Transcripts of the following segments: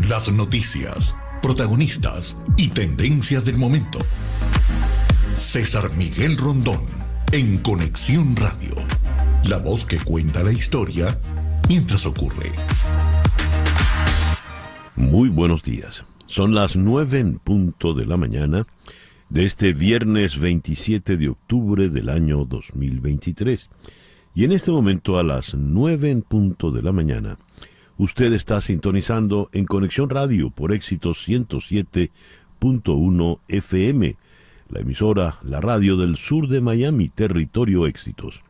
Las noticias, protagonistas y tendencias del momento. César Miguel Rondón, en Conexión Radio. La voz que cuenta la historia mientras ocurre. Muy buenos días. Son las 9:00 de la mañana de este viernes 27 de octubre del año 2023. Y en este momento, a las 9:00 de la mañana, usted está sintonizando en Conexión Radio por Éxitos 107.1 FM, la emisora, la radio del sur de Miami, territorio Éxitos.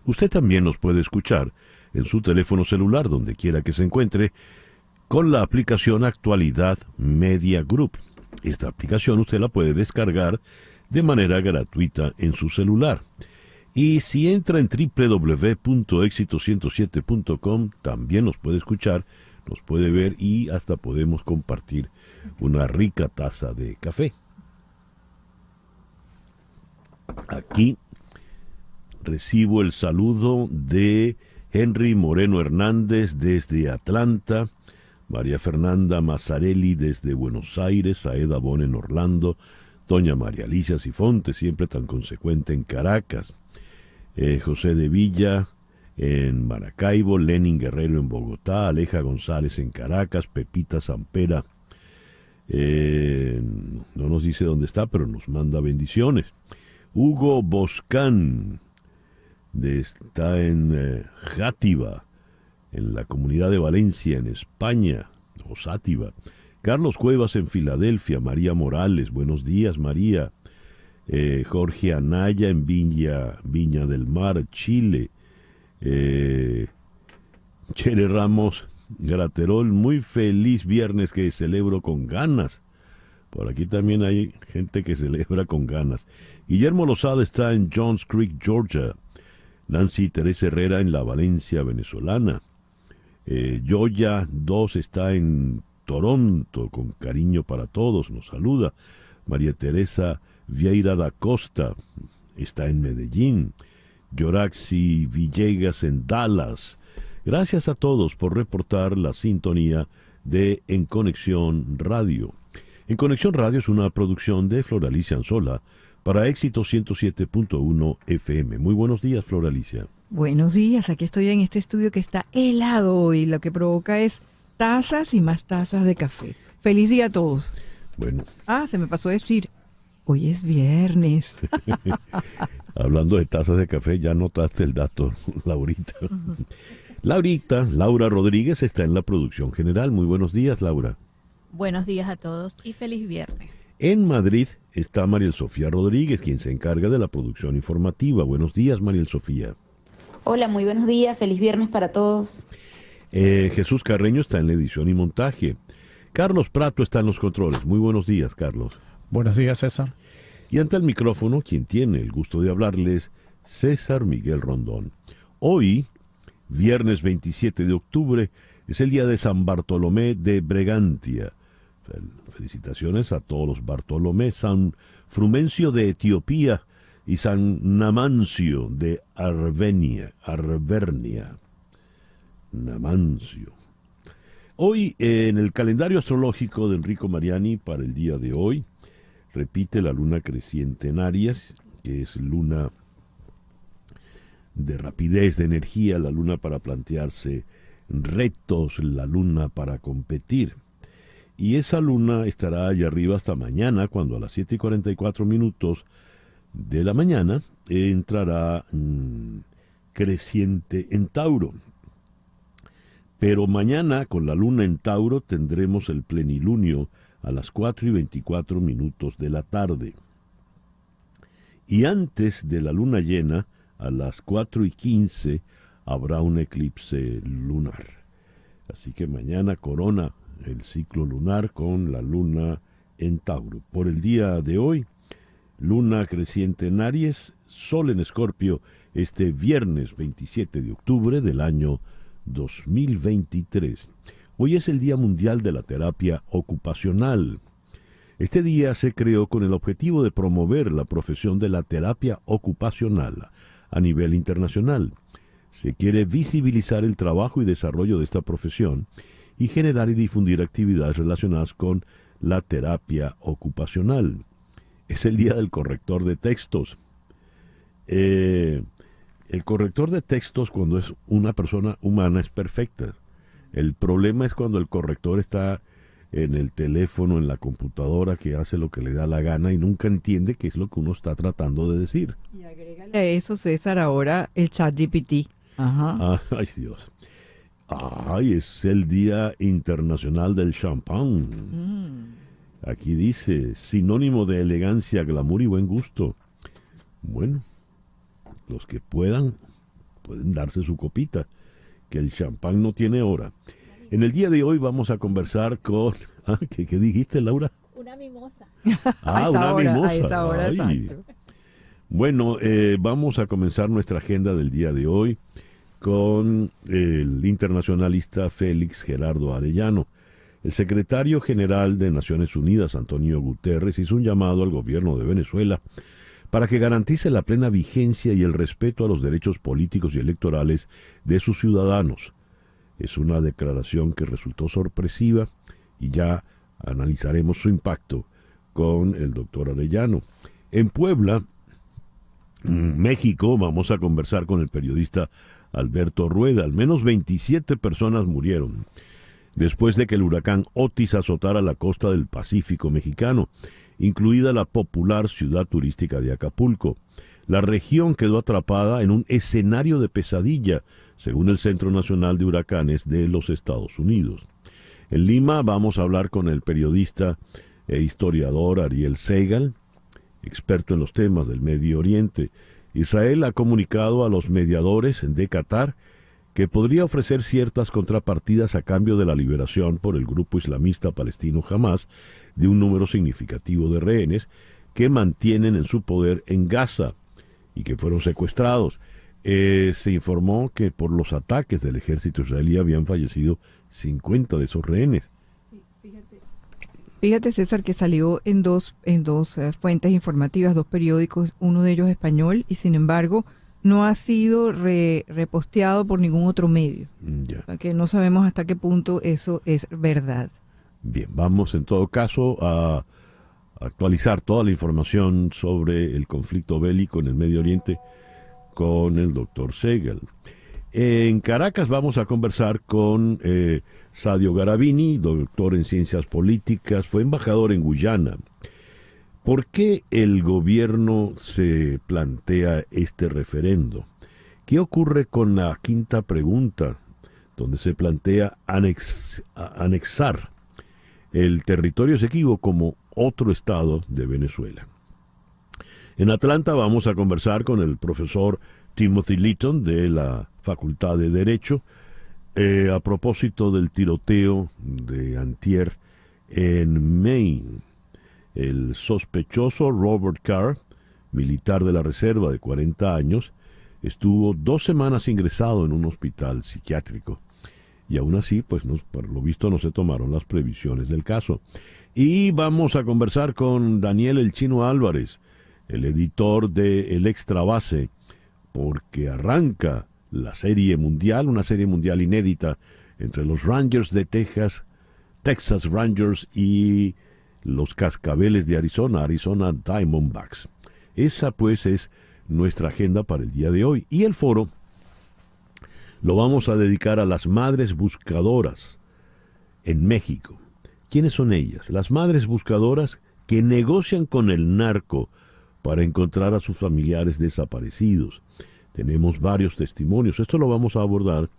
Usted también nos puede escuchar en su teléfono celular, donde quiera que se encuentre, con la aplicación Actualidad Media Group. Esta aplicación usted la puede descargar de manera gratuita en su celular. Y si entra en www.éxitos107.com, también nos puede escuchar, nos puede ver y hasta podemos compartir una rica taza de café. Aquí recibo el saludo de Henry Moreno Hernández desde Atlanta, María Fernanda Mazzarelli desde Buenos Aires, Aeda Bon en Orlando, doña María Alicia Sifonte, siempre tan consecuente en Caracas, José de Villa en Maracaibo, Lenin Guerrero en Bogotá, Aleja González en Caracas, Pepita Zampera, no nos dice dónde está, pero nos manda bendiciones. Hugo Boscán está en Játiva, en la Comunidad de Valencia, en España, o Sátiva. Carlos Cuevas en Filadelfia, María Morales, buenos días María. Jorge Anaya en Viña del Mar, Chile. Chere Ramos Graterol, muy feliz viernes que celebro con ganas. Por aquí también hay gente que celebra con ganas. Guillermo Lozada está en Johns Creek, Georgia. Nancy Teresa Herrera en la Valencia venezolana. Yoya 2 está en Toronto, con cariño para todos, nos saluda. María Teresa Vieira da Costa está en Medellín. Yoraxi Villegas en Dallas. Gracias a todos por reportar la sintonía de En Conexión Radio. En Conexión Radio es una producción de Floralicia Anzola para Éxitos 107.1 FM. Muy buenos días, Floralicia. Buenos días, aquí estoy en este estudio que está helado hoy. Lo que provoca es tazas y más tazas de café. Feliz día a todos. Bueno. Se me pasó a decir, hoy es viernes. Hablando de tazas de café, ya notaste el dato, Laurita. Uh-huh. Laura Rodríguez está en la producción general. Muy buenos días, Laura. Buenos días a todos y feliz viernes. En Madrid está Mariel Sofía Rodríguez, quien se encarga de la producción informativa. Buenos días, Mariel Sofía. Hola, muy buenos días, feliz viernes para todos. Jesús Carreño está en la edición y montaje. Carlos Prato está en los controles. Muy buenos días, Carlos. Buenos días, César. Y ante el micrófono, quien tiene el gusto de hablarles, César Miguel Rondón. Hoy, viernes 27 de octubre, es el día de San Bartolomé de Bregantia. Felicitaciones a todos los Bartolomé. San Frumencio de Etiopía y San Namancio de Arvernia. Namancio. Hoy, en el calendario astrológico de Enrico Mariani, para el día de hoy, repite la luna creciente en Aries, que es luna de rapidez, de energía, la luna para plantearse retos, la luna para competir. Y esa luna estará allá arriba hasta mañana, cuando a las 7:44 de la mañana entrará creciente en Tauro. Pero mañana, con la luna en Tauro, tendremos el plenilunio a las 4:24 de la tarde. Y antes de la luna llena, a las 4:15, habrá un eclipse lunar. Así que mañana corona el ciclo lunar con la luna en Tauro. Por el día de hoy, luna creciente en Aries, sol en Escorpio, este viernes 27 de octubre del año 2023. Hoy es el Día Mundial de la Terapia Ocupacional. Este día se creó con el objetivo de promover la profesión de la terapia ocupacional a nivel internacional. Se quiere visibilizar el trabajo y desarrollo de esta profesión y generar y difundir actividades relacionadas con la terapia ocupacional. Es el día del corrector de textos. El corrector de textos, cuando es una persona humana, es perfecta. El problema es cuando el corrector está en el teléfono, en la computadora, que hace lo que le da la gana y nunca entiende qué es lo que uno está tratando de decir. Y agrégale a eso, César, ahora el ChatGPT. Ajá. Ay, Dios. Ay, es el Día Internacional del Champán. Aquí dice, sinónimo de elegancia, glamour y buen gusto. Bueno, los que pueden darse su copita, que el champán no tiene hora. En el día de hoy vamos a conversar con... ¿Qué dijiste, Laura? Una mimosa. Una mimosa. A esta hora, Ay. exacto. Bueno, vamos a comenzar nuestra agenda del día de hoy con el internacionalista Félix Gerardo Arellano. El secretario general de Naciones Unidas, Antonio Guterres, hizo un llamado al gobierno de Venezuela para que garantice la plena vigencia y el respeto a los derechos políticos y electorales de sus ciudadanos. Es una declaración que resultó sorpresiva y ya analizaremos su impacto con el doctor Arellano. En Puebla, México, vamos a conversar con el periodista Alberto Rueda. Al menos 27 personas murieron después de que el huracán Otis azotara la costa del Pacífico mexicano, incluida la popular ciudad turística de Acapulco. La región quedó atrapada en un escenario de pesadilla, según el Centro Nacional de Huracanes de los Estados Unidos. En Lima vamos a hablar con el periodista e historiador Ariel Segal, experto en los temas del Medio Oriente. Israel ha comunicado a los mediadores de Qatar que podría ofrecer ciertas contrapartidas a cambio de la liberación por el grupo islamista palestino Hamás de un número significativo de rehenes que mantienen en su poder en Gaza y que fueron secuestrados. Se informó que por los ataques del ejército israelí habían fallecido 50 de esos rehenes. Fíjate, César, que salió en dos fuentes informativas, 2 periódicos, uno de ellos español, y sin embargo no ha sido reposteado por ningún otro medio. Ya. O sea, que no sabemos hasta qué punto eso es verdad. Bien, vamos en todo caso a actualizar toda la información sobre el conflicto bélico en el Medio Oriente con el doctor Segal. En Caracas vamos a conversar con Sadio Garavini, doctor en Ciencias Políticas, fue embajador en Guyana. ¿Por qué el gobierno se plantea este referendo? ¿Qué ocurre con la quinta pregunta, donde se plantea anexar el territorio Esequibo como otro estado de Venezuela? En Atlanta vamos a conversar con el profesor Timothy Litton de la Facultad de Derecho a propósito del tiroteo de antier en Maine. El sospechoso Robert Carr, militar de la reserva de 40 años, estuvo 2 semanas ingresado en un hospital psiquiátrico. Y aún así, pues por lo visto no se tomaron las previsiones del caso. Y vamos a conversar con Daniel El Chino Álvarez, el editor de El Extra Base, porque arranca la Serie Mundial, una Serie Mundial inédita entre los Rangers de Texas Rangers y los Cascabeles de Arizona Diamondbacks. Esa pues es nuestra agenda para el día de hoy. Y el foro lo vamos a dedicar a las madres buscadoras en México. ¿Quiénes son ellas? Las madres buscadoras que negocian con el narco para encontrar a sus familiares desaparecidos. Tenemos varios testimonios. Esto lo vamos a abordar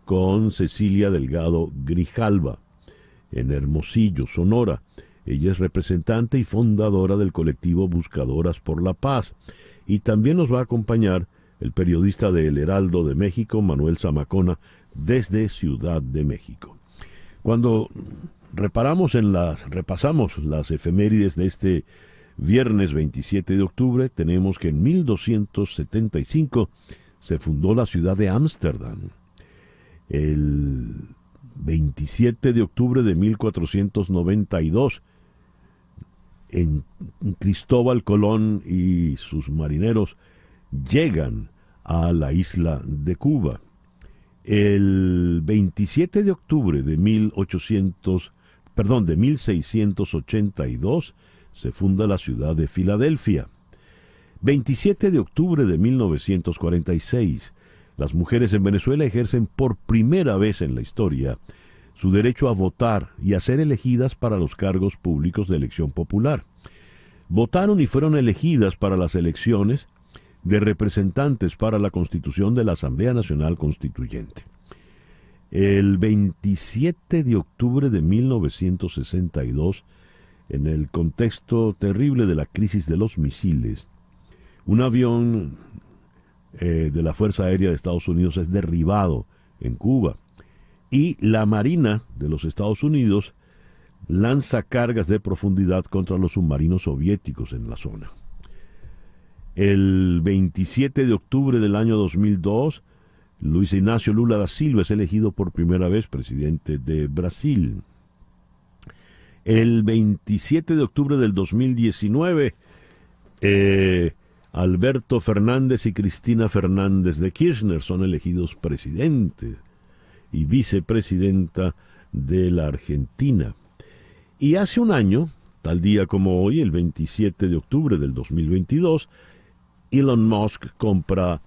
con Cecilia Delgado Grijalva, en Hermosillo, Sonora. Ella es representante y fundadora del colectivo Buscadoras por la Paz. Y también nos va a acompañar el periodista de El Heraldo de México, Manuel Zamacona, desde Ciudad de México. Cuando repasamos las efemérides de este viernes 27 de octubre, tenemos que en 1275 se fundó la ciudad de Ámsterdam. El 27 de octubre de 1492, en Cristóbal Colón y sus marineros llegan a la isla de Cuba. El 27 de octubre de 1682 se funda la ciudad de Filadelfia. 27 de octubre de 1946, las mujeres en Venezuela ejercen por primera vez en la historia su derecho a votar y a ser elegidas para los cargos públicos de elección popular. Votaron y fueron elegidas para las elecciones de representantes para la constitución de la Asamblea Nacional Constituyente. El 27 de octubre de 1962, en el contexto terrible de la crisis de los misiles, un avión de la Fuerza Aérea de Estados Unidos es derribado en Cuba y la Marina de los Estados Unidos lanza cargas de profundidad contra los submarinos soviéticos en la zona. El 27 de octubre del año 2002, Luis Ignacio Lula da Silva es elegido por primera vez presidente de Brasil. El 27 de octubre del 2019, Alberto Fernández y Cristina Fernández de Kirchner son elegidos presidentes y vicepresidenta de la Argentina. Y hace un año, tal día como hoy, el 27 de octubre del 2022, Elon Musk compra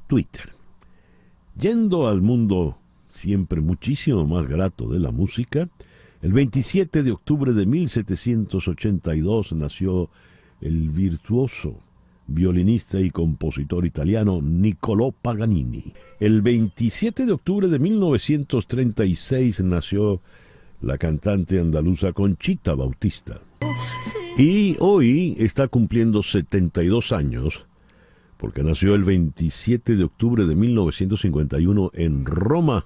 Twitter. Yendo al mundo siempre muchísimo más grato de la música, el 27 de octubre de 1782 nació el virtuoso violinista y compositor italiano Niccolò Paganini. El 27 de octubre de 1936 nació la cantante andaluza Conchita Bautista. Y hoy está cumpliendo 72 años, porque nació el 27 de octubre de 1951 en Roma,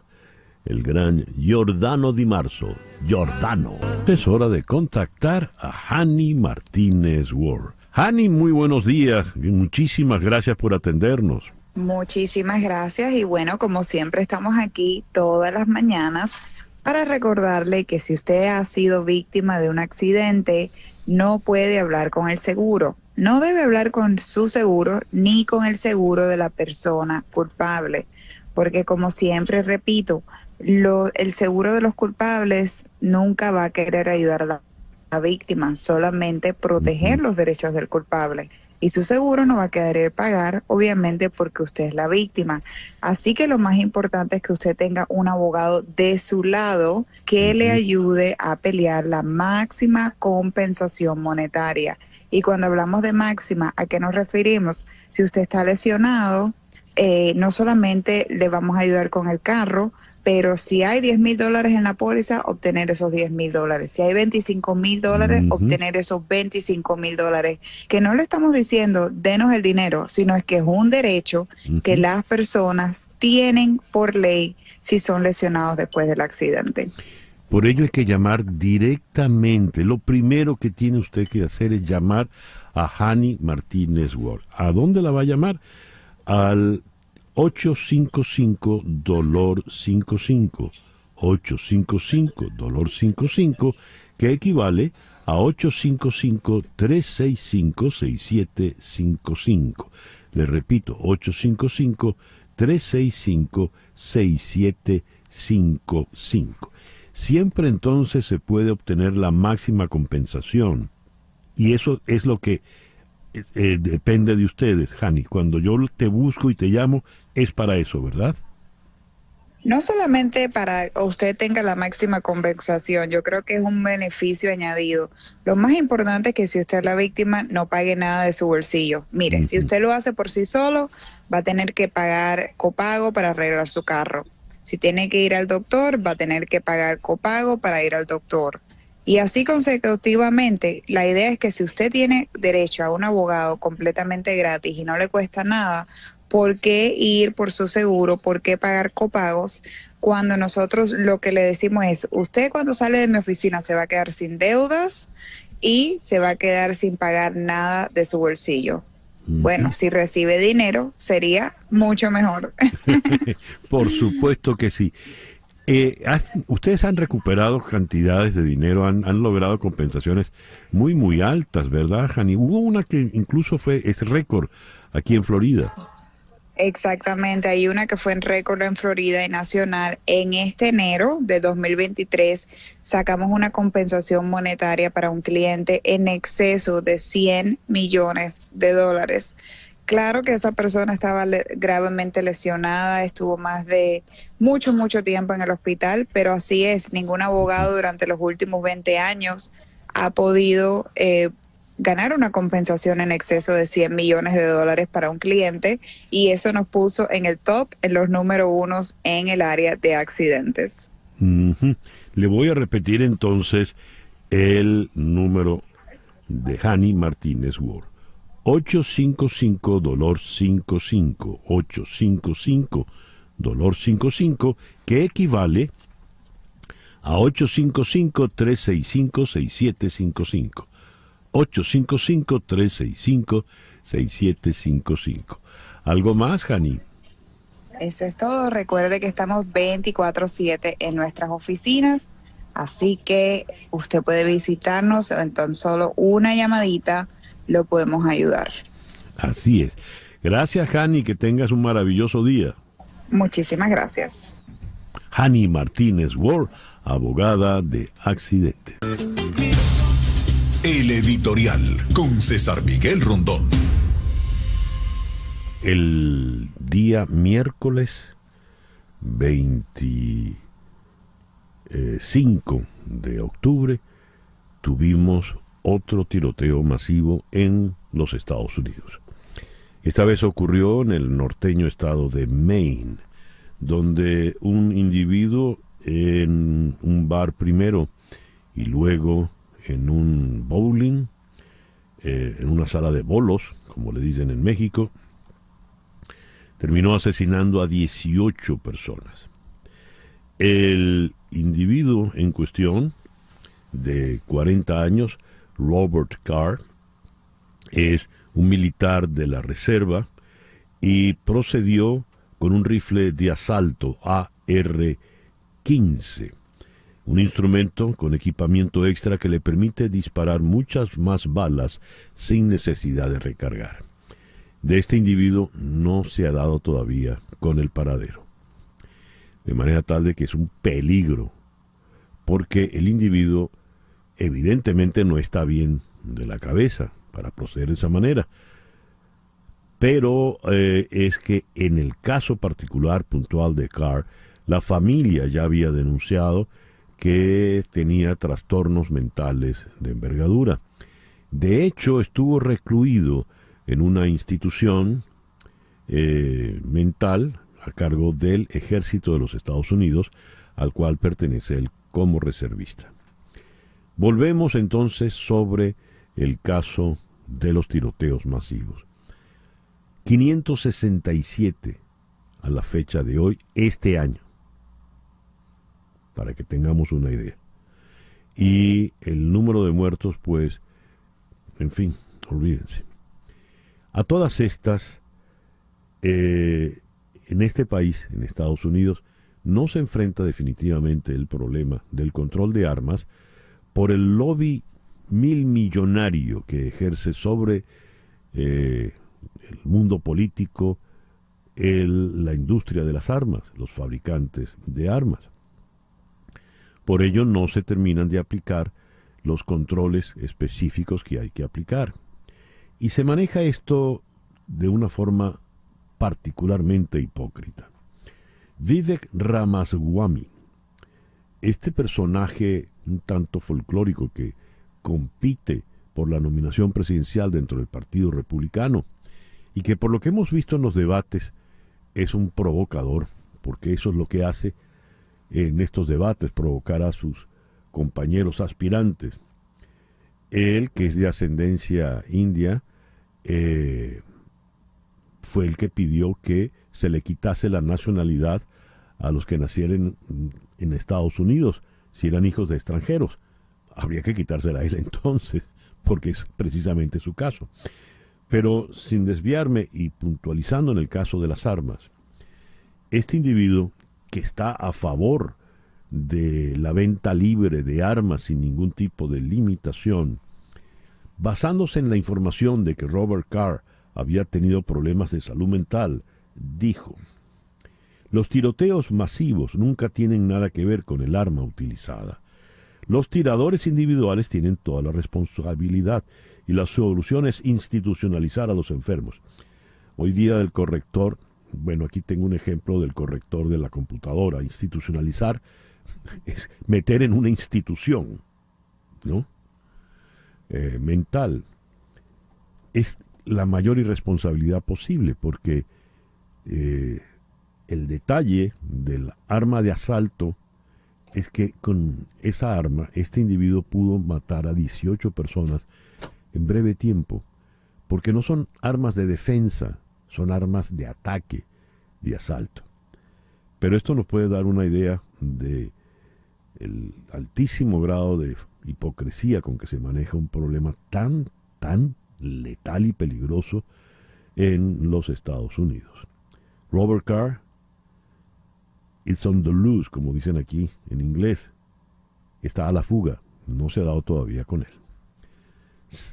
el gran Giordano Di Marzo. Giordano. Es hora de contactar a Hani Martínez Ward. Hani, muy buenos días y muchísimas gracias por atendernos. Muchísimas gracias y bueno, como siempre estamos aquí todas las mañanas para recordarle que si usted ha sido víctima de un accidente, no puede hablar con el seguro. No debe hablar con su seguro ni con el seguro de la persona culpable, porque como siempre repito, el seguro de los culpables nunca va a querer ayudar a la víctima, solamente proteger los derechos del culpable. Y su seguro no va a querer pagar, obviamente, porque usted es la víctima. Así que lo más importante es que usted tenga un abogado de su lado que le ayude a pelear la máxima compensación monetaria. Y cuando hablamos de máxima, ¿a qué nos referimos? Si usted está lesionado, no solamente le vamos a ayudar con el carro, pero si hay $10,000 en la póliza, obtener esos $10,000. Si hay $25,000, obtener esos $25,000. Que no le estamos diciendo, denos el dinero, sino es que es un derecho que las personas tienen por ley si son lesionados después del accidente. Por ello hay que llamar directamente. Lo primero que tiene usted que hacer es llamar a Hani Martínez Ward. ¿A dónde la va a llamar? Al 855-DOLOR-55, 855-DOLOR-55, que equivale a 855-365-6755. Le repito, 855-365-6755. Siempre entonces se puede obtener la máxima compensación. Y eso es lo que depende de ustedes, Hani. Cuando yo te busco y te llamo, es para eso, ¿verdad? No solamente para que usted tenga la máxima compensación, yo creo que es un beneficio añadido. Lo más importante es que si usted es la víctima, no pague nada de su bolsillo. Mire, si usted lo hace por sí solo, va a tener que pagar copago para arreglar su carro. Si tiene que ir al doctor, va a tener que pagar copago para ir al doctor. Y así consecutivamente, la idea es que si usted tiene derecho a un abogado completamente gratis y no le cuesta nada, ¿por qué ir por su seguro? ¿Por qué pagar copagos? Cuando nosotros lo que le decimos es, usted cuando sale de mi oficina se va a quedar sin deudas y se va a quedar sin pagar nada de su bolsillo. Bueno, si recibe dinero, sería mucho mejor. Por supuesto que sí. Ustedes han recuperado cantidades de dinero, han logrado compensaciones muy, muy altas, ¿verdad, Hani? Hubo una que incluso es récord aquí en Florida. Exactamente, hay una que fue en récord en Florida y nacional. En este enero de 2023 sacamos una compensación monetaria para un cliente en exceso de $100 millones. Claro que esa persona estaba gravemente lesionada, estuvo mucho tiempo en el hospital, pero así es, ningún abogado durante los últimos 20 años ha podido ganar una compensación en exceso de $100 millones para un cliente, y eso nos puso en el top, en los número 1 en el área de accidentes. Uh-huh. Le voy a repetir entonces el número de Hani Martínez Ward. 855-55, 855-55, que equivale a 855-365-6755. 855-365-6755. ¿Algo más, Hani? Eso es todo. Recuerde que estamos 24/7 en nuestras oficinas, así que usted puede visitarnos en tan solo una llamadita, lo podemos ayudar. Así es. Gracias, Hani, que tengas un maravilloso día. Muchísimas gracias. Hani Martínez Ward, abogada de accidentes. El editorial con César Miguel Rondón. El día miércoles 25 de octubre tuvimos otro tiroteo masivo en los Estados Unidos. Esta vez ocurrió en el norteño estado de Maine, donde un individuo en un bar primero y luego en un bowling, en una sala de bolos, como le dicen en México, terminó asesinando a 18 personas. El individuo en cuestión, de 40 años, Robert Carr, es un militar de la reserva y procedió con un rifle de asalto AR-15, un instrumento con equipamiento extra que le permite disparar muchas más balas sin necesidad de recargar. De este individuo no se ha dado todavía con el paradero, de manera tal de que es un peligro, porque el individuo evidentemente no está bien de la cabeza para proceder de esa manera, pero es que en el caso particular puntual de Carr, la familia ya había denunciado que tenía trastornos mentales de envergadura. De hecho, estuvo recluido en una institución mental a cargo del Ejército de los Estados Unidos, al cual pertenece él como reservista. Volvemos entonces sobre el caso de los tiroteos masivos. 567 a la fecha de hoy, este año, para que tengamos una idea. Y el número de muertos, pues, en fin, olvídense. A todas estas, en este país, en Estados Unidos, no se enfrenta definitivamente el problema del control de armas por el lobby millonario que ejerce sobre el mundo político, la industria de las armas, los fabricantes de armas. Por ello no se terminan de aplicar los controles específicos que hay que aplicar. Y se maneja esto de una forma particularmente hipócrita. Vivek Ramaswamy, este personaje un tanto folclórico que compite por la nominación presidencial dentro del Partido Republicano y que por lo que hemos visto en los debates es un provocador, porque eso es lo que hace en estos debates, provocar a sus compañeros aspirantes. Él, que es de ascendencia india, fue el que pidió que se le quitase la nacionalidad a los que nacieran en Estados Unidos, si eran hijos de extranjeros. Habría que quitársela a él entonces, porque es precisamente su caso. Pero sin desviarme y puntualizando en el caso de las armas, este individuo que está a favor de la venta libre de armas sin ningún tipo de limitación, basándose en la información de que Robert Carr había tenido problemas de salud mental dijo: los tiroteos masivos nunca tienen nada que ver con el arma utilizada. Los tiradores individuales tienen toda la responsabilidad y la solución es institucionalizar a los enfermos. Hoy día el corrector, bueno, aquí tengo un ejemplo del corrector de la computadora. Institucionalizar es meter en una institución, ¿no? Mental. Es la mayor irresponsabilidad posible porque el detalle del arma de asalto es que con esa arma este individuo pudo matar a 18 personas en breve tiempo, porque no son armas de defensa, son armas de ataque, de asalto. Pero esto nos puede dar una idea de el altísimo grado de hipocresía con que se maneja un problema tan letal y peligroso en los Estados Unidos. Robert Carr, it's on the loose, como dicen aquí en inglés. Está a la fuga, no se ha dado todavía con él.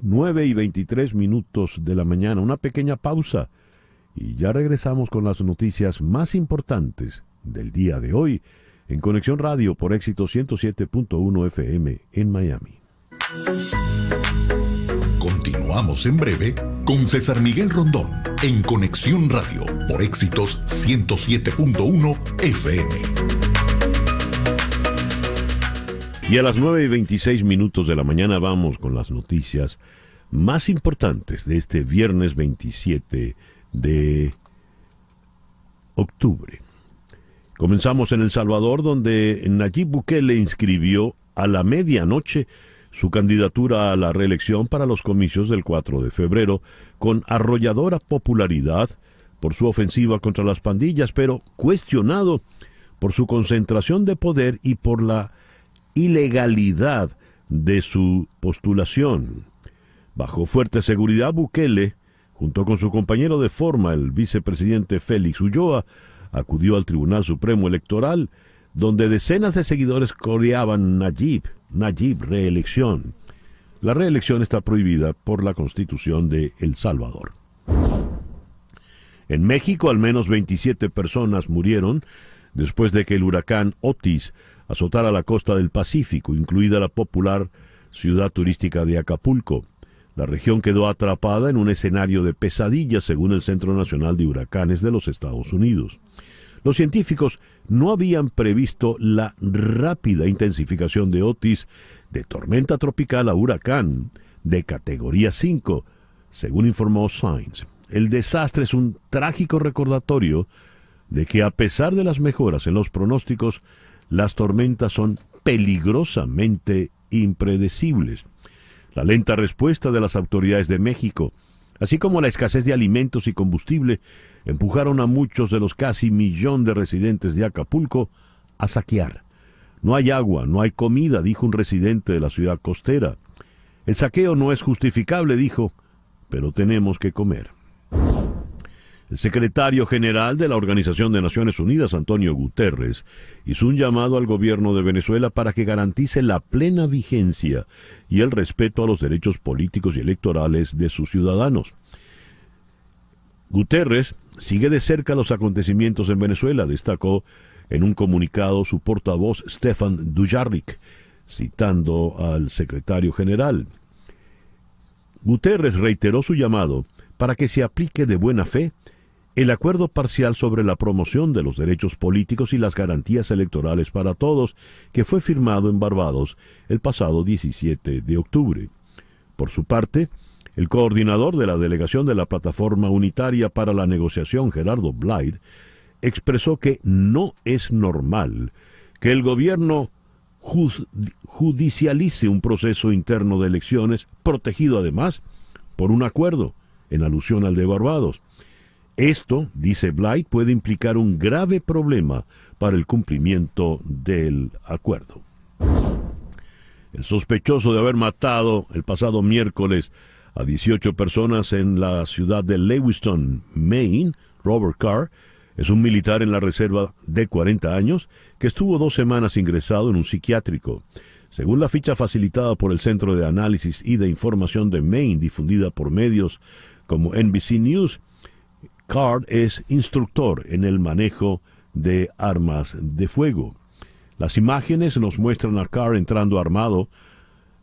9:23 de la mañana, una pequeña pausa y ya regresamos con las noticias más importantes del día de hoy en Conexión Radio por Éxito 107.1 FM en Miami. Continuamos en breve con César Miguel Rondón en Conexión Radio por Éxitos 107.1 FM. Y a las 9:26 de la mañana vamos con las noticias más importantes de este viernes 27 de octubre. Comenzamos en El Salvador, donde Nayib Bukele inscribió a la medianoche su candidatura a la reelección para los comicios del 4 de febrero, con arrolladora popularidad por su ofensiva contra las pandillas, pero cuestionado por su concentración de poder y por la ilegalidad de su postulación. Bajo fuerte seguridad, Bukele, junto con su compañero de forma, el vicepresidente Félix Ulloa, acudió al Tribunal Supremo Electoral, donde decenas de seguidores coreaban Nayib, reelección. La reelección está prohibida por la Constitución de El Salvador. En México, al menos 27 personas murieron después de que el huracán Otis azotara la costa del Pacífico, incluida la popular ciudad turística de Acapulco. La región quedó atrapada en un escenario de pesadilla, según el Centro Nacional de Huracanes de los Estados Unidos. Los científicos no habían previsto la rápida intensificación de Otis de tormenta tropical a huracán de categoría 5, según informó Science. El desastre es un trágico recordatorio de que, a pesar de las mejoras en los pronósticos, las tormentas son peligrosamente impredecibles. La lenta respuesta de las autoridades de México, así como la escasez de alimentos y combustible, empujaron a muchos de los casi 1 millón de residentes de Acapulco a saquear. No hay agua, no hay comida, dijo un residente de la ciudad costera. El saqueo no es justificable, dijo, pero tenemos que comer. El secretario general de la Organización de Naciones Unidas, Antonio Guterres, hizo un llamado al gobierno de Venezuela para que garantice la plena vigencia y el respeto a los derechos políticos y electorales de sus ciudadanos. Guterres sigue de cerca los acontecimientos en Venezuela, destacó en un comunicado su portavoz Stefan Dujarric, citando al secretario general. Guterres reiteró su llamado para que se aplique de buena fe el acuerdo parcial sobre la promoción de los derechos políticos y las garantías electorales para todos, que fue firmado en Barbados el pasado 17 de octubre. Por su parte, el coordinador de la delegación de la Plataforma Unitaria para la Negociación, Gerardo Blythe, expresó que no es normal que el gobierno judicialice un proceso interno de elecciones, protegido además por un acuerdo, en alusión al de Barbados. Esto, dice Blythe, puede implicar un grave problema para el cumplimiento del acuerdo. El sospechoso de haber matado el pasado miércoles a 18 personas en la ciudad de Lewiston, Maine, Robert Carr, es un militar en la reserva de 40 años que estuvo 2 semanas ingresado en un psiquiátrico. Según la ficha facilitada por el Centro de Análisis y de Información de Maine, difundida por medios como NBC News, Card es instructor en el manejo de armas de fuego. Las imágenes nos muestran a Card entrando armado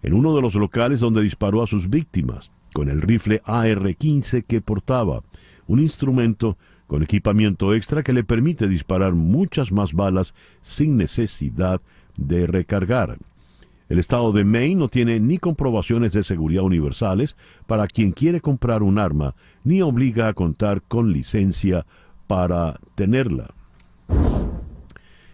en uno de los locales donde disparó a sus víctimas, con el rifle AR-15 que portaba, un instrumento con equipamiento extra que le permite disparar muchas más balas sin necesidad de recargar. El estado de Maine no tiene ni comprobaciones de seguridad universales para quien quiere comprar un arma, ni obliga a contar con licencia para tenerla.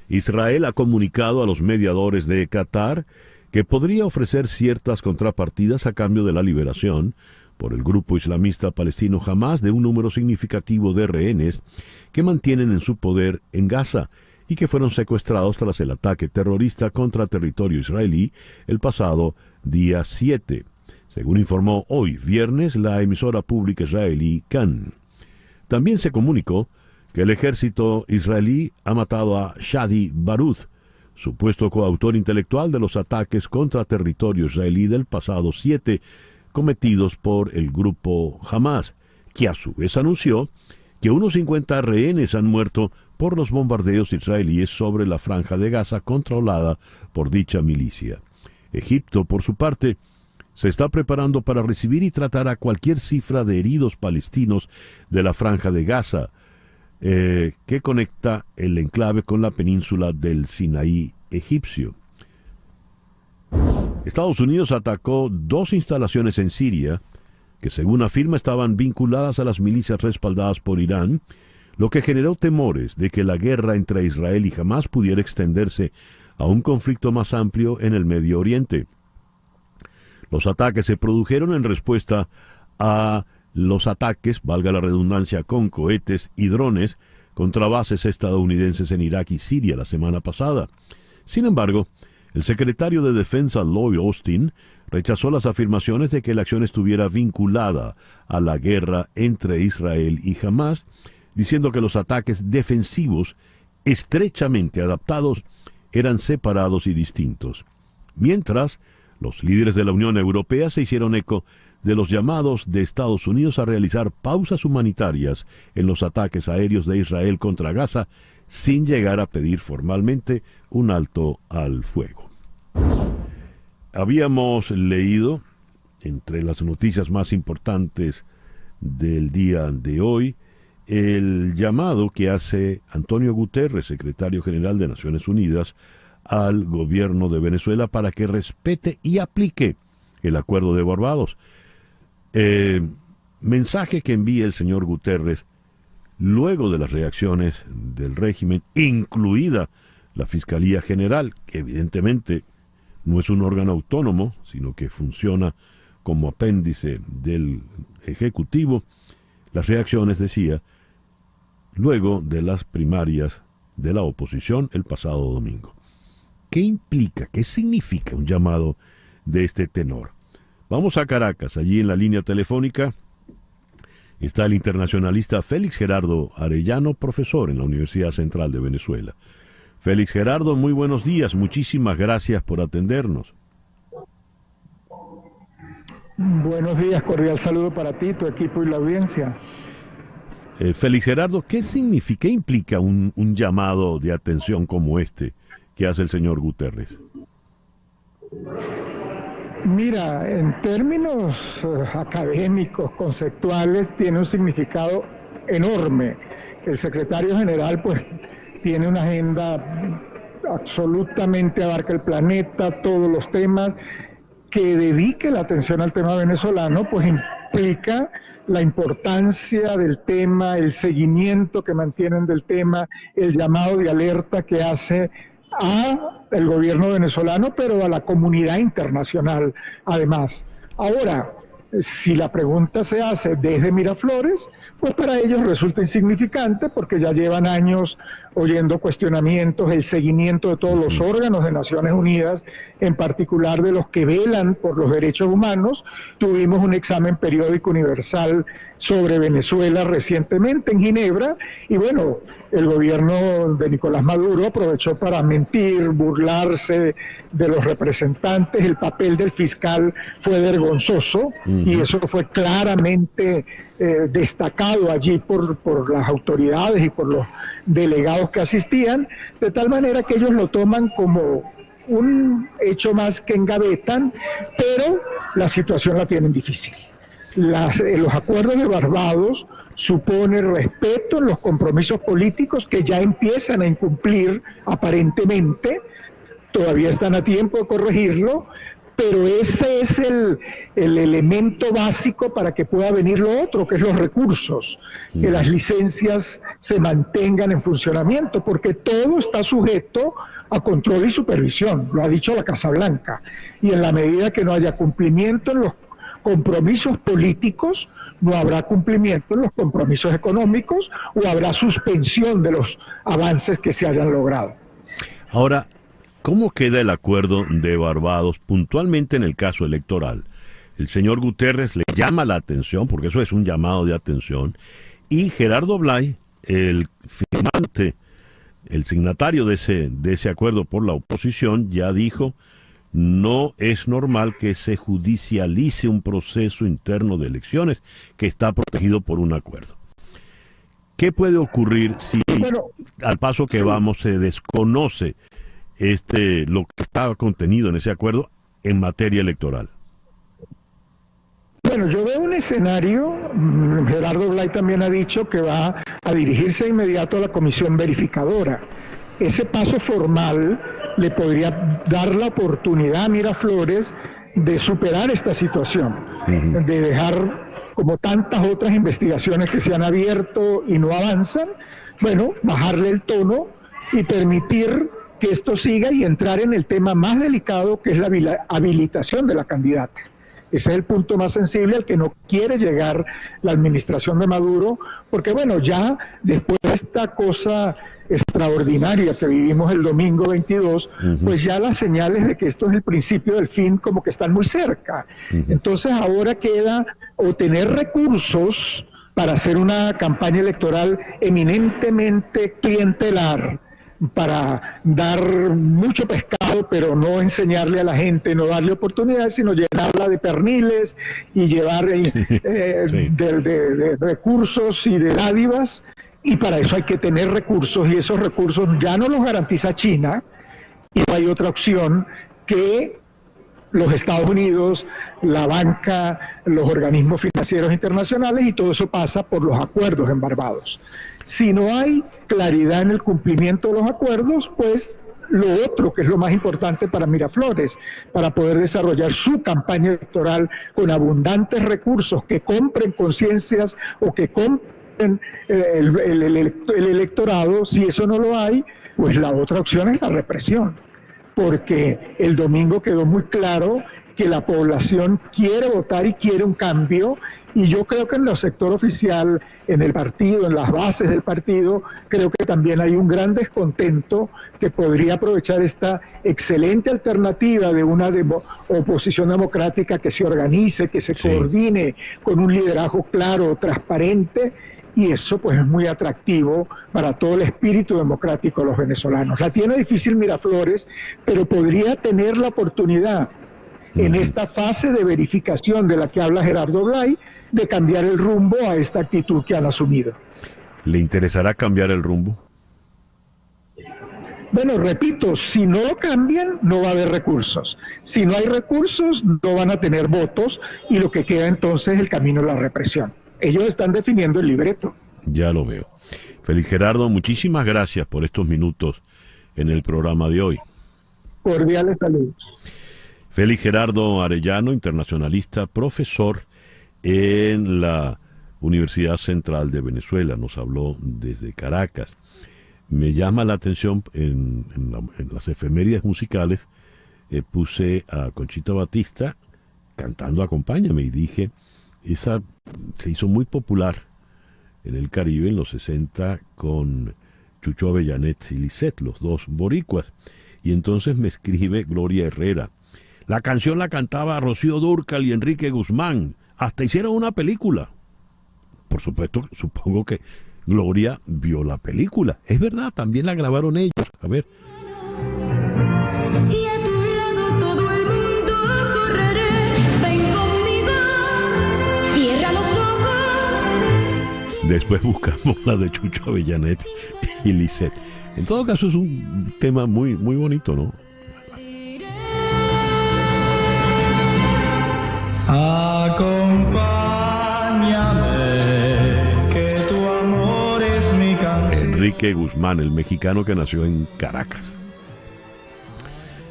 Israel ha comunicado a los mediadores de Qatar que podría ofrecer ciertas contrapartidas a cambio de la liberación por el grupo islamista palestino Hamas de un número significativo de rehenes que mantienen en su poder en Gaza y que fueron secuestrados tras el ataque terrorista contra territorio israelí el pasado día 7, según informó hoy, viernes, la emisora pública israelí Kan. También se comunicó que el ejército israelí ha matado a Shadi Baruth, supuesto coautor intelectual de los ataques contra territorio israelí del pasado 7, cometidos por el grupo Hamas, que a su vez anunció que unos 50 rehenes han muerto por los bombardeos israelíes sobre la franja de Gaza controlada por dicha milicia. Egipto, por su parte, se está preparando para recibir y tratar a cualquier cifra de heridos palestinos de la franja de Gaza, que conecta el enclave con la península del Sinaí egipcio. Estados Unidos atacó 2 instalaciones en Siria, que según afirma estaban vinculadas a las milicias respaldadas por Irán, lo que generó temores de que la guerra entre Israel y Hamas pudiera extenderse a un conflicto más amplio en el Medio Oriente. Los ataques se produjeron en respuesta a los ataques, valga la redundancia, con cohetes y drones contra bases estadounidenses en Irak y Siria la semana pasada. Sin embargo, el secretario de Defensa Lloyd Austin rechazó las afirmaciones de que la acción estuviera vinculada a la guerra entre Israel y Hamas, diciendo que los ataques defensivos estrechamente adaptados eran separados y distintos. Mientras, los líderes de la Unión Europea se hicieron eco de los llamados de Estados Unidos a realizar pausas humanitarias en los ataques aéreos de Israel contra Gaza, sin llegar a pedir formalmente un alto al fuego. Habíamos leído, entre las noticias más importantes del día de hoy, el llamado que hace Antonio Guterres, secretario general de Naciones Unidas, al gobierno de Venezuela para que respete y aplique el acuerdo de Barbados. Mensaje que envía el señor Guterres luego de las reacciones del régimen, incluida la Fiscalía General, que evidentemente no es un órgano autónomo, sino que funciona como apéndice del Ejecutivo. Las reacciones, decía, luego de las primarias de la oposición el pasado domingo. ¿Qué implica, qué significa un llamado de este tenor? Vamos a Caracas. Allí en la línea telefónica está el internacionalista Félix Gerardo Arellano, profesor en la Universidad Central de Venezuela. Félix Gerardo, muy buenos días. Muchísimas gracias por atendernos. Buenos días, cordial saludo para ti, tu equipo y la audiencia. Félix Gerardo, ¿qué significa, qué implica un llamado de atención como este que hace el señor Guterres? Mira, en términos académicos, conceptuales, tiene un significado enorme. El secretario general, pues, tiene una agenda absolutamente, abarca el planeta, todos los temas. Que dedique la atención al tema venezolano, pues implica la importancia del tema, el seguimiento que mantienen del tema, el llamado de alerta que hace a el gobierno venezolano, pero a la comunidad internacional, además. Ahora, si la pregunta se hace desde Miraflores, pues para ellos resulta insignificante porque ya llevan años oyendo cuestionamientos, el seguimiento de todos los órganos de Naciones Unidas, en particular de los que velan por los derechos humanos. Tuvimos un examen periódico universal sobre Venezuela recientemente en Ginebra y bueno, el gobierno de Nicolás Maduro aprovechó para mentir, burlarse de los representantes. El papel del fiscal fue vergonzoso y eso fue claramente destacado allí por las autoridades y por los delegados que asistían, de tal manera que ellos lo toman como un hecho más que engavetan, pero la situación la tienen difícil. Los acuerdos de Barbados suponen respeto en los compromisos políticos que ya empiezan a incumplir aparentemente, todavía están a tiempo de corregirlo, pero ese es el elemento básico para que pueda venir lo otro, que es los recursos, que las licencias se mantengan en funcionamiento, porque todo está sujeto a control y supervisión, lo ha dicho la Casa Blanca, y en la medida que no haya cumplimiento en los compromisos políticos, no habrá cumplimiento en los compromisos económicos o habrá suspensión de los avances que se hayan logrado. Ahora, ¿cómo queda el acuerdo de Barbados puntualmente en el caso electoral? El señor Guterres le llama la atención, porque eso es un llamado de atención, y Gerardo Blay, el firmante, el signatario de ese acuerdo por la oposición, ya dijo: no es normal que se judicialice un proceso interno de elecciones que está protegido por un acuerdo. ¿Qué puede ocurrir si, al paso que vamos, se desconoce lo que estaba contenido en ese acuerdo en materia electoral? Bueno, yo veo un escenario, Gerardo Blay también ha dicho que va a dirigirse de inmediato a la comisión verificadora. Ese paso formal le podría dar la oportunidad a Miraflores de superar esta situación, de dejar, como tantas otras investigaciones que se han abierto y no avanzan, bueno, bajarle el tono y permitir que esto siga y entrar en el tema más delicado, que es la habilitación de la candidata. Ese es el punto más sensible al que no quiere llegar la administración de Maduro, porque bueno, ya después de esta cosa extraordinaria que vivimos el domingo 22, pues ya las señales de que esto es el principio del fin como que están muy cerca. Entonces ahora queda obtener recursos para hacer una campaña electoral eminentemente clientelar, para dar mucho pescado, pero no enseñarle a la gente, no darle oportunidades, sino llenarla de perniles y llevar de recursos y de dádivas, y para eso hay que tener recursos, y esos recursos ya no los garantiza China, y no hay otra opción que los Estados Unidos, la banca, los organismos financieros internacionales, y todo eso pasa por los acuerdos en Barbados. Si no hay claridad en el cumplimiento de los acuerdos, pues lo otro, que es lo más importante para Miraflores, para poder desarrollar su campaña electoral con abundantes recursos que compren conciencias o que compren el electorado, si eso no lo hay, pues la otra opción es la represión. Porque el domingo quedó muy claro que la población quiere votar y quiere un cambio, y yo creo que en el sector oficial, en el partido, en las bases del partido, creo que también hay un gran descontento que podría aprovechar esta excelente alternativa de una oposición democrática que se organice, que se coordine con un liderazgo claro, transparente, y eso pues es muy atractivo para todo el espíritu democrático de los venezolanos. La tiene difícil Miraflores, pero podría tener la oportunidad en esta fase de verificación de la que habla Gerardo Blay, de cambiar el rumbo a esta actitud que han asumido. ¿Le interesará cambiar el rumbo? Bueno, repito, si no lo cambian, no va a haber recursos. Si no hay recursos, no van a tener votos, y lo que queda entonces es el camino de la represión. Ellos están definiendo el libreto. Ya lo veo. Félix Gerardo, muchísimas gracias por estos minutos en el programa de hoy. Cordiales saludos. Félix Gerardo Arellano, internacionalista, profesor en la Universidad Central de Venezuela, nos habló desde Caracas. Me llama la atención, en las efemérides musicales, puse a Conchita Batista cantando Acompáñame, y dije, esa se hizo muy popular en el Caribe en los 60 con Chucho Avellanet y Lisette, los dos boricuas. Y entonces me escribe Gloria Herrera: la canción la cantaba Rocío Dúrcal y Enrique Guzmán, hasta hicieron una película. Por supuesto, supongo que Gloria vio la película. Es verdad, también la grabaron ellos. A ver. Y a tu lado todo el mundo correré, ven conmigo, cierra los ojos Después buscamos la de Chucho Avellanet y Lisette. En todo caso es un tema muy, muy bonito, ¿no? Acompáñame, que tu amor es mi canción. Enrique Guzmán, el mexicano que nació en Caracas.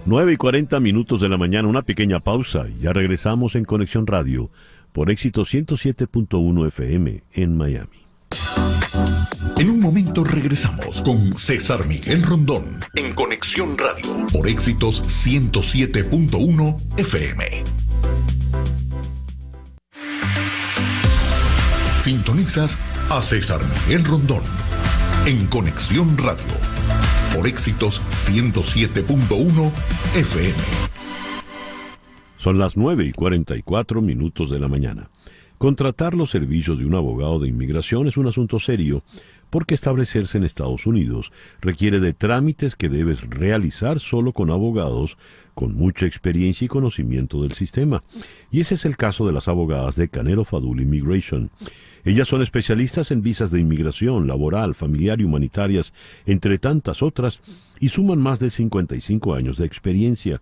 9:40 de la mañana, una pequeña pausa y ya regresamos en Conexión Radio por Éxito 107.1 FM en Miami. En un momento regresamos con César Miguel Rondón en Conexión Radio por Éxitos 107.1 FM. Sintonizas a César Miguel Rondón en Conexión Radio por Éxitos 107.1 FM. Son las 9:44 de la mañana. Contratar los servicios de un abogado de inmigración es un asunto serio porque establecerse en Estados Unidos requiere de trámites que debes realizar solo con abogados con mucha experiencia y conocimiento del sistema. Y ese es el caso de las abogadas de Canelo Fadul Immigration. Ellas son especialistas en visas de inmigración, laboral, familiar y humanitarias, entre tantas otras, y suman más de 55 años de experiencia,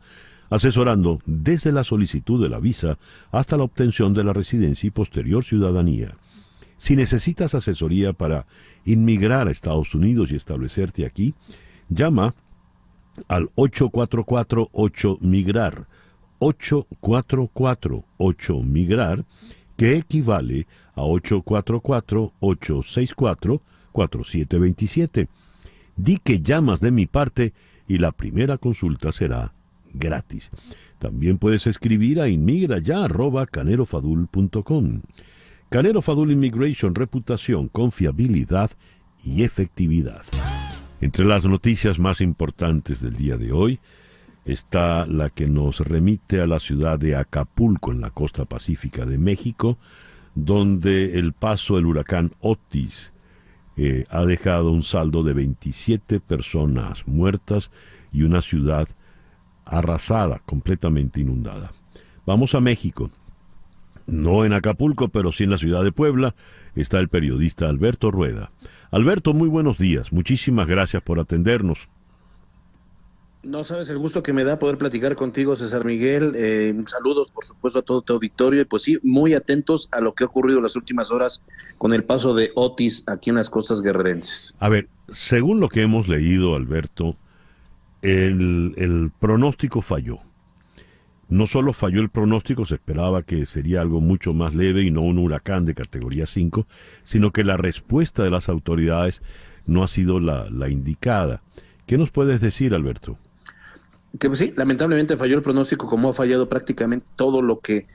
asesorando desde la solicitud de la visa hasta la obtención de la residencia y posterior ciudadanía. Si necesitas asesoría para inmigrar a Estados Unidos y establecerte aquí, llama al 844-8MIGRAR, 844-8MIGRAR, que equivale a 844-864-4727. Di que llamas de mi parte y la primera consulta será gratis. También puedes escribir a inmigraya@canerofadul.com. Canelo Fadul Immigration, reputación, confiabilidad y efectividad. Entre las noticias más importantes del día de hoy está la que nos remite a la ciudad de Acapulco, en la costa pacífica de México, donde el paso del huracán Otis ha dejado un saldo de 27 personas muertas y una ciudad arrasada, completamente inundada. Vamos a México. No en Acapulco, pero sí en la ciudad de Puebla, está el periodista Alberto Rueda. Alberto, muy buenos días. Muchísimas gracias por atendernos. No sabes el gusto que me da poder platicar contigo, César Miguel. Saludos, por supuesto, a todo tu auditorio. Y pues sí, muy atentos a lo que ha ocurrido en las últimas horas con el paso de Otis aquí en las costas guerrerenses. A ver, según lo que hemos leído, Alberto, el pronóstico falló. No solo falló el pronóstico, se esperaba que sería algo mucho más leve y no un huracán de categoría 5, sino que la respuesta de las autoridades no ha sido la indicada. ¿Qué nos puedes decir, Alberto? Que pues sí, lamentablemente falló el pronóstico, como ha fallado prácticamente todo lo que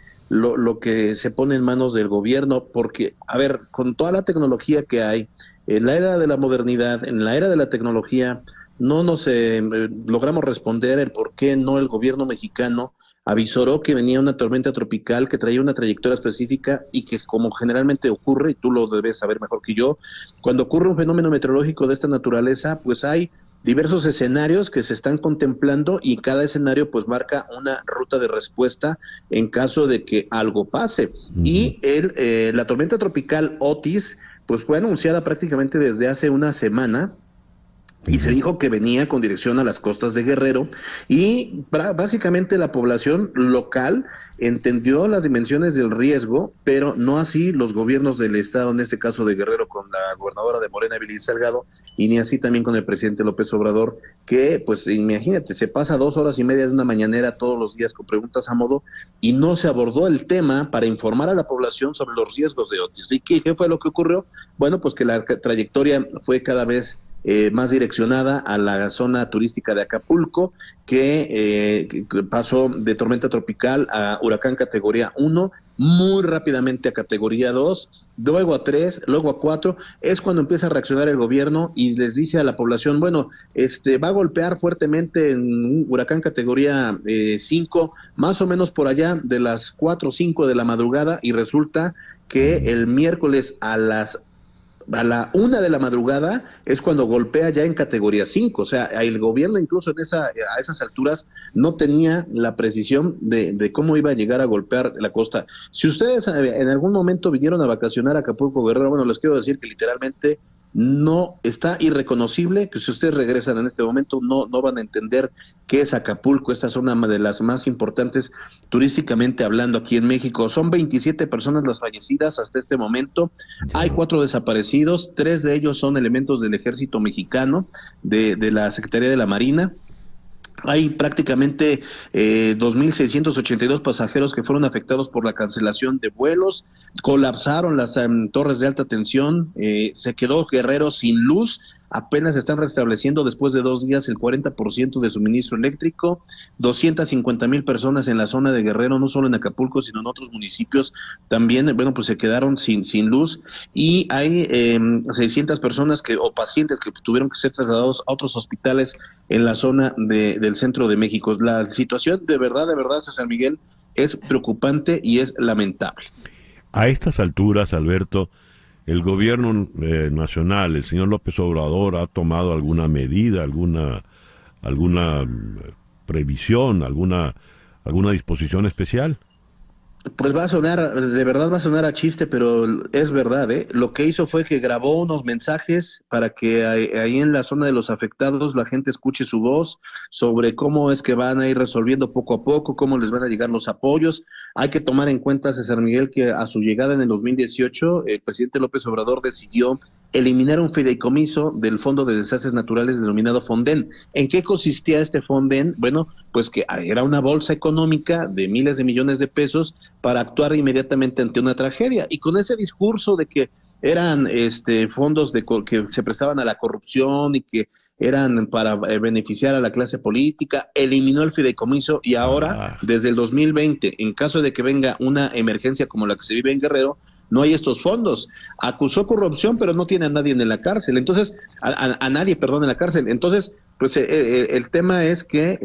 se pone en manos del gobierno, porque, a ver, con toda la tecnología que hay, en la era de la modernidad, en la era de la tecnología, no nos logramos responder el por qué no el gobierno mexicano avisoró que venía una tormenta tropical que traía una trayectoria específica y que, como generalmente ocurre, y tú lo debes saber mejor que yo, cuando ocurre un fenómeno meteorológico de esta naturaleza, pues hay diversos escenarios que se están contemplando y cada escenario pues marca una ruta de respuesta en caso de que algo pase. Y la tormenta tropical Otis pues fue anunciada prácticamente desde hace una semana, y se dijo que venía con dirección a las costas de Guerrero, y básicamente la población local entendió las dimensiones del riesgo, pero no así los gobiernos del estado, en este caso de Guerrero con la gobernadora de Morena, Evelyn Salgado, y ni así también con el presidente López Obrador, que pues imagínate, se pasa 2 horas y media de una mañanera todos los días con preguntas a modo, y no se abordó el tema para informar a la población sobre los riesgos de Otis. ¿Y qué fue lo que ocurrió? Bueno, pues que la trayectoria fue cada vez más direccionada a la zona turística de Acapulco, que pasó de tormenta tropical a huracán categoría 1, muy rápidamente a categoría 2, luego a 3, luego a 4, es cuando empieza a reaccionar el gobierno y les dice a la población, bueno, va a golpear fuertemente en un huracán categoría 5, más o menos por allá de las 4 o 5 de la madrugada, y resulta que el miércoles a las a la 1 de la madrugada es cuando golpea ya en categoría 5, o sea, el gobierno incluso a esas alturas no tenía la precisión de cómo iba a llegar a golpear la costa. Si ustedes en algún momento vinieron a vacacionar a Acapulco, Guerrero, bueno, les quiero decir que literalmente no está irreconocible, que si ustedes regresan en este momento no van a entender qué es Acapulco, esta zona de las más importantes turísticamente hablando aquí en México. Son 27 personas las fallecidas hasta este momento, hay 4 desaparecidos, 3 de ellos son elementos del ejército mexicano, de la Secretaría de la Marina. Hay prácticamente 2.682 pasajeros que fueron afectados por la cancelación de vuelos, colapsaron las torres de alta tensión, se quedó Guerrero sin luz, apenas están restableciendo después de 2 días el 40% de suministro eléctrico, 250,000 personas en la zona de Guerrero, no solo en Acapulco, sino en otros municipios también, bueno, pues se quedaron sin luz, y hay 600 personas o pacientes que tuvieron que ser trasladados a otros hospitales en la zona del centro de México. La situación de verdad, César Miguel, es preocupante y es lamentable. A estas alturas, Alberto, ¿el gobierno nacional, el señor López Obrador, ha tomado alguna medida, alguna previsión, alguna disposición especial? Pues de verdad va a sonar a chiste, pero es verdad, ¿eh? Lo que hizo fue que grabó unos mensajes para que ahí en la zona de los afectados la gente escuche su voz sobre cómo es que van a ir resolviendo poco a poco, cómo les van a llegar los apoyos. Hay que tomar en cuenta, César Miguel, que a su llegada en el 2018, el presidente López Obrador decidió eliminar un fideicomiso del Fondo de Desastres Naturales denominado Fonden. ¿En qué consistía este Fonden? Bueno, pues que era una bolsa económica de miles de millones de pesos para actuar inmediatamente ante una tragedia. Y con ese discurso de que eran fondos que se prestaban a la corrupción y que eran para beneficiar a la clase política, eliminó el fideicomiso y ahora, desde el 2020, en caso de que venga una emergencia como la que se vive en Guerrero, no hay estos fondos. Acusó corrupción, pero no tiene a nadie en la cárcel. Entonces, a nadie, perdón, en la cárcel. Entonces, pues el tema es que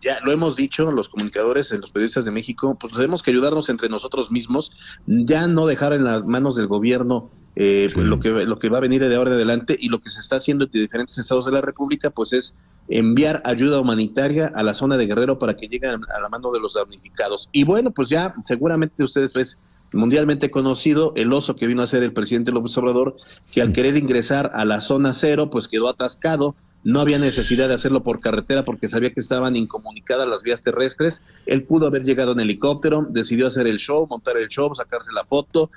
ya lo hemos dicho los comunicadores, los periodistas de México, pues tenemos que ayudarnos entre nosotros mismos, ya no dejar en las manos del gobierno pues lo que va a venir de ahora en adelante, y lo que se está haciendo en diferentes estados de la República, pues es enviar ayuda humanitaria a la zona de Guerrero para que lleguen a la mano de los damnificados. Y bueno, pues ya seguramente ustedes ves mundialmente conocido el oso que vino a ser el presidente López Obrador, que al querer ingresar a la zona cero, pues quedó atascado. No había necesidad de hacerlo por carretera porque sabía que estaban incomunicadas las vías terrestres. Él pudo haber llegado en helicóptero, decidió hacer el show, montar el show, sacarse la foto,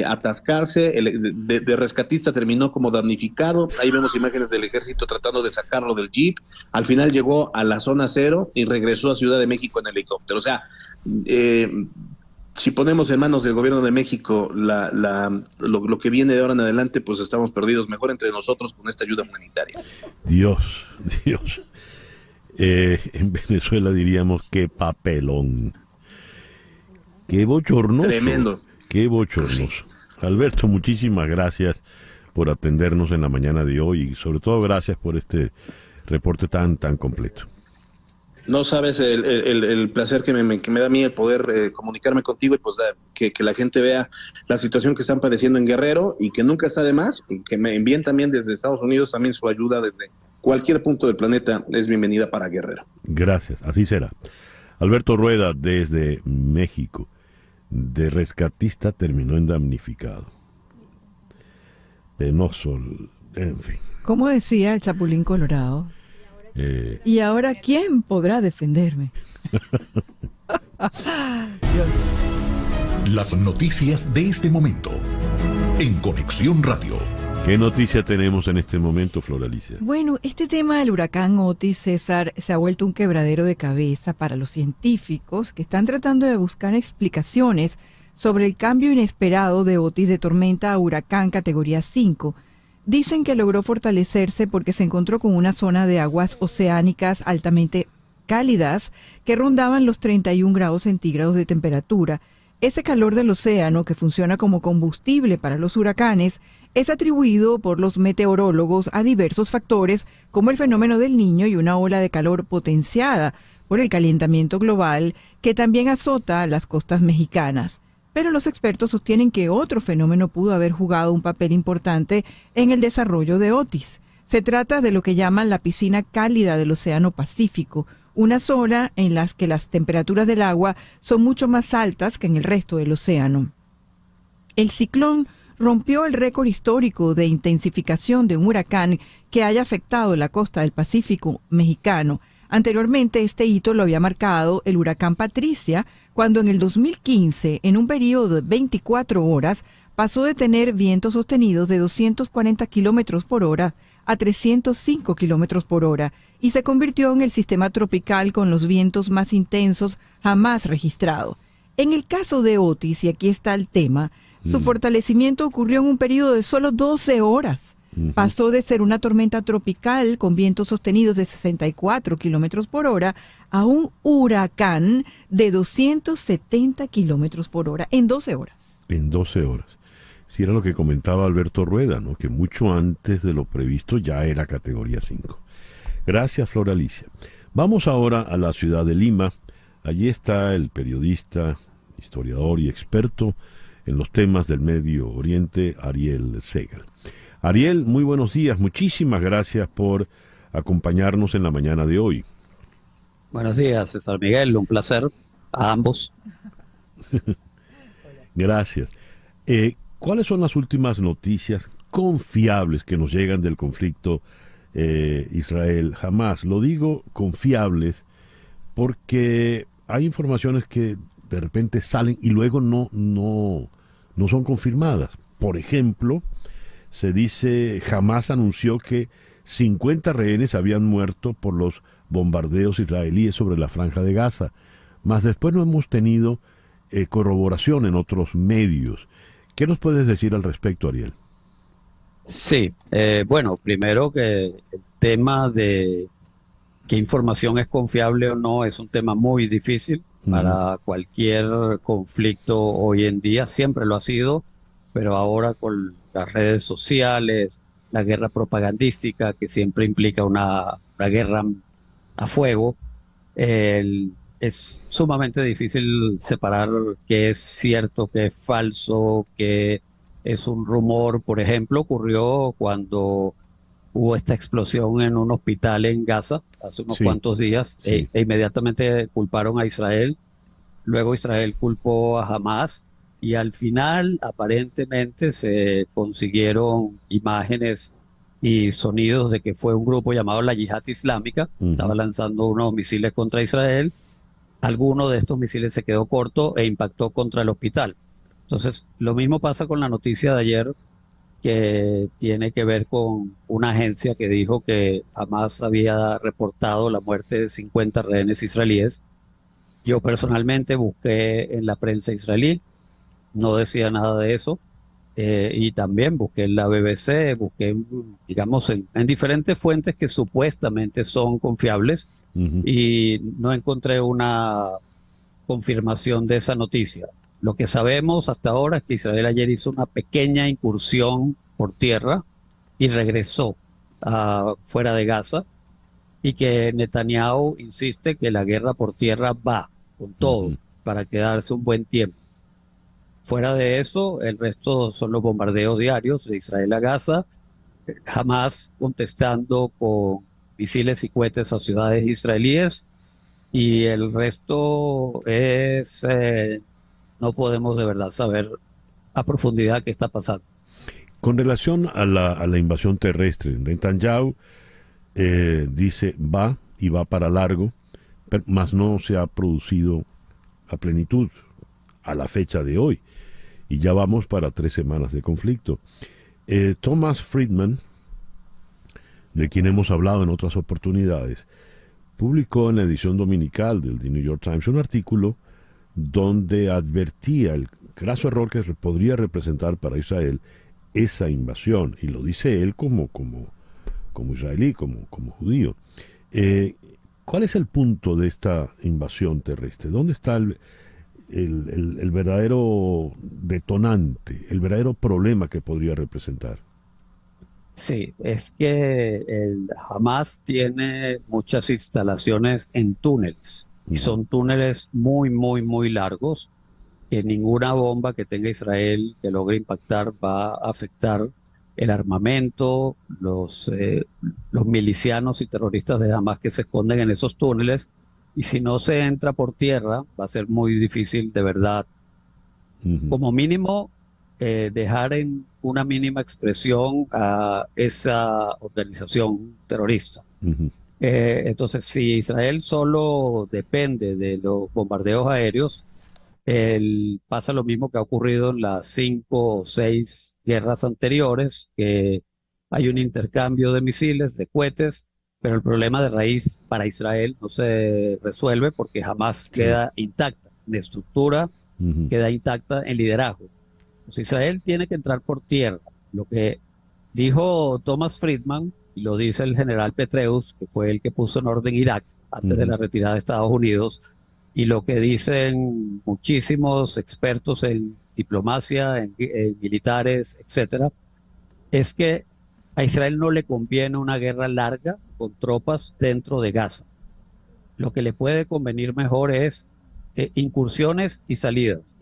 atascarse. De rescatista terminó como damnificado. Ahí vemos imágenes del ejército tratando de sacarlo del jeep. Al final llegó a la zona cero y regresó a Ciudad de México en helicóptero. O sea, si ponemos en manos del gobierno de México lo que viene de ahora en adelante, pues estamos perdidos. Mejor entre nosotros con esta ayuda humanitaria. Dios. En Venezuela diríamos qué papelón. Qué bochornoso. Tremendo. Qué bochornoso. Sí. Alberto, muchísimas gracias por atendernos en la mañana de hoy y sobre todo gracias por este reporte tan completo. No sabes el placer que me da a mí el poder comunicarme contigo y pues que la gente vea la situación que están padeciendo en Guerrero, y que nunca está de más, que me envíen también desde Estados Unidos también su ayuda desde cualquier punto del planeta, es bienvenida para Guerrero. Gracias, así será. Alberto Rueda desde México, de rescatista terminó en damnificado. Penoso, en fin. ¿Cómo decía el Chapulín Colorado? ¿Y ahora quién podrá defenderme? Las noticias de este momento en Conexión Radio. ¿Qué noticia tenemos en este momento, Flor Alicia? Bueno, este tema del huracán Otis, César, se ha vuelto un quebradero de cabeza para los científicos que están tratando de buscar explicaciones sobre el cambio inesperado de Otis de tormenta a huracán categoría 5. Dicen que logró fortalecerse porque se encontró con una zona de aguas oceánicas altamente cálidas que rondaban los 31 grados centígrados de temperatura. Ese calor del océano, que funciona como combustible para los huracanes, es atribuido por los meteorólogos a diversos factores como el fenómeno del Niño y una ola de calor potenciada por el calentamiento global que también azota las costas mexicanas. pero los expertos sostienen que otro fenómeno pudo haber jugado un papel importante en el desarrollo de Otis. Se trata de lo que llaman la piscina cálida del Océano Pacífico, una zona en la que las temperaturas del agua son mucho más altas que en el resto del océano. El ciclón rompió el récord histórico de intensificación de un huracán que haya afectado la costa del Pacífico mexicano. Anteriormente, este hito lo había marcado el huracán Patricia, cuando en el 2015, en un periodo de 24 horas, pasó de tener vientos sostenidos de 240 kilómetros por hora a 305 kilómetros por hora y se convirtió en el sistema tropical con los vientos más intensos jamás registrado. En el caso de Otis, y aquí está el tema, su fortalecimiento ocurrió en un periodo de solo 12 horas. Pasó de ser una tormenta tropical con vientos sostenidos de 64 kilómetros por hora a un huracán de 270 kilómetros por hora en 12 horas. En 12 horas. Sí, era lo que comentaba Alberto Rueda, ¿no? Que mucho antes de lo previsto ya era categoría 5. Gracias, Flor Alicia. Vamos ahora a la ciudad de Lima. Allí está el periodista, historiador y experto en los temas del Medio Oriente, Ariel Segal. Ariel, muy buenos días. Muchísimas gracias por acompañarnos en la mañana de hoy. Buenos días, César Miguel. Un placer a ambos. Gracias. ¿Cuáles son las últimas noticias confiables que nos llegan del conflicto Israel-Hamás? Lo digo confiables porque hay informaciones que de repente salen y luego no son confirmadas. Por ejemplo, se dice, Hamás anunció que 50 rehenes habían muerto por los bombardeos israelíes sobre la Franja de Gaza, mas después no hemos tenido corroboración en otros medios. ¿Qué nos puedes decir al respecto, Ariel? Sí, bueno, primero que el tema de qué información es confiable o no es un tema muy difícil para cualquier conflicto hoy en día, siempre lo ha sido, pero ahora con las redes sociales, la guerra propagandística que siempre implica una guerra a fuego, es sumamente difícil separar qué es cierto, qué es falso, qué es un rumor. Por ejemplo, ocurrió cuando hubo esta explosión en un hospital en Gaza hace unos cuantos días e inmediatamente culparon a Israel. Luego Israel culpó a Hamás y al final aparentemente se consiguieron imágenes y sonidos de que fue un grupo llamado la Yihad Islámica. Estaba lanzando unos misiles contra Israel. Alguno de estos misiles se quedó corto e impactó contra el hospital. Entonces, lo mismo pasa con la noticia de ayer, que tiene que ver con una agencia que dijo que Hamás había reportado la muerte de 50 rehenes israelíes. Yo personalmente busqué en la prensa israelí, no decía nada de eso, y también busqué en la BBC, busqué, digamos, en diferentes fuentes que supuestamente son confiables, y no encontré una confirmación de esa noticia. Lo que sabemos hasta ahora es que Israel ayer hizo una pequeña incursión por tierra y regresó fuera de Gaza, y que Netanyahu insiste que la guerra por tierra va con todo para quedarse un buen tiempo. Fuera de eso, el resto son los bombardeos diarios de Israel a Gaza, Hamás contestando con misiles y cohetes a ciudades israelíes, y el resto es... no podemos de verdad saber a profundidad qué está pasando. Con relación a la invasión terrestre, Netanyahu dice va y va para largo, mas no se ha producido a plenitud a la fecha de hoy. Y ya vamos para 3 semanas de conflicto. Thomas Friedman, de quien hemos hablado en otras oportunidades, publicó en la edición dominical del The New York Times un artículo donde advertía el graso error que podría representar para Israel esa invasión, y lo dice él como israelí, como judío. ¿Cuál es el punto de esta invasión terrestre? ¿Dónde está el verdadero detonante, el verdadero problema que podría representar? Sí, es que el Hamás tiene muchas instalaciones en túneles, y son túneles muy, muy, muy largos, que ninguna bomba que tenga Israel que logre impactar va a afectar el armamento, los milicianos y terroristas de Hamas que se esconden en esos túneles, y si no se entra por tierra va a ser muy difícil de verdad, como mínimo, dejar en una mínima expresión a esa organización terrorista. Entonces, si Israel solo depende de los bombardeos aéreos, pasa lo mismo que ha ocurrido en las 5 o 6 guerras anteriores, que hay un intercambio de misiles, de cohetes, pero el problema de raíz para Israel no se resuelve porque jamás queda intacta en estructura, queda intacta en liderazgo. Entonces, Israel tiene que entrar por tierra. Lo que dijo Thomas Friedman, y lo dice el general Petraeus, que fue el que puso en orden Irak antes de la retirada de Estados Unidos, y lo que dicen muchísimos expertos en diplomacia, en militares, etcétera, es que a Israel no le conviene una guerra larga con tropas dentro de Gaza. Lo que le puede convenir mejor es incursiones y salidas,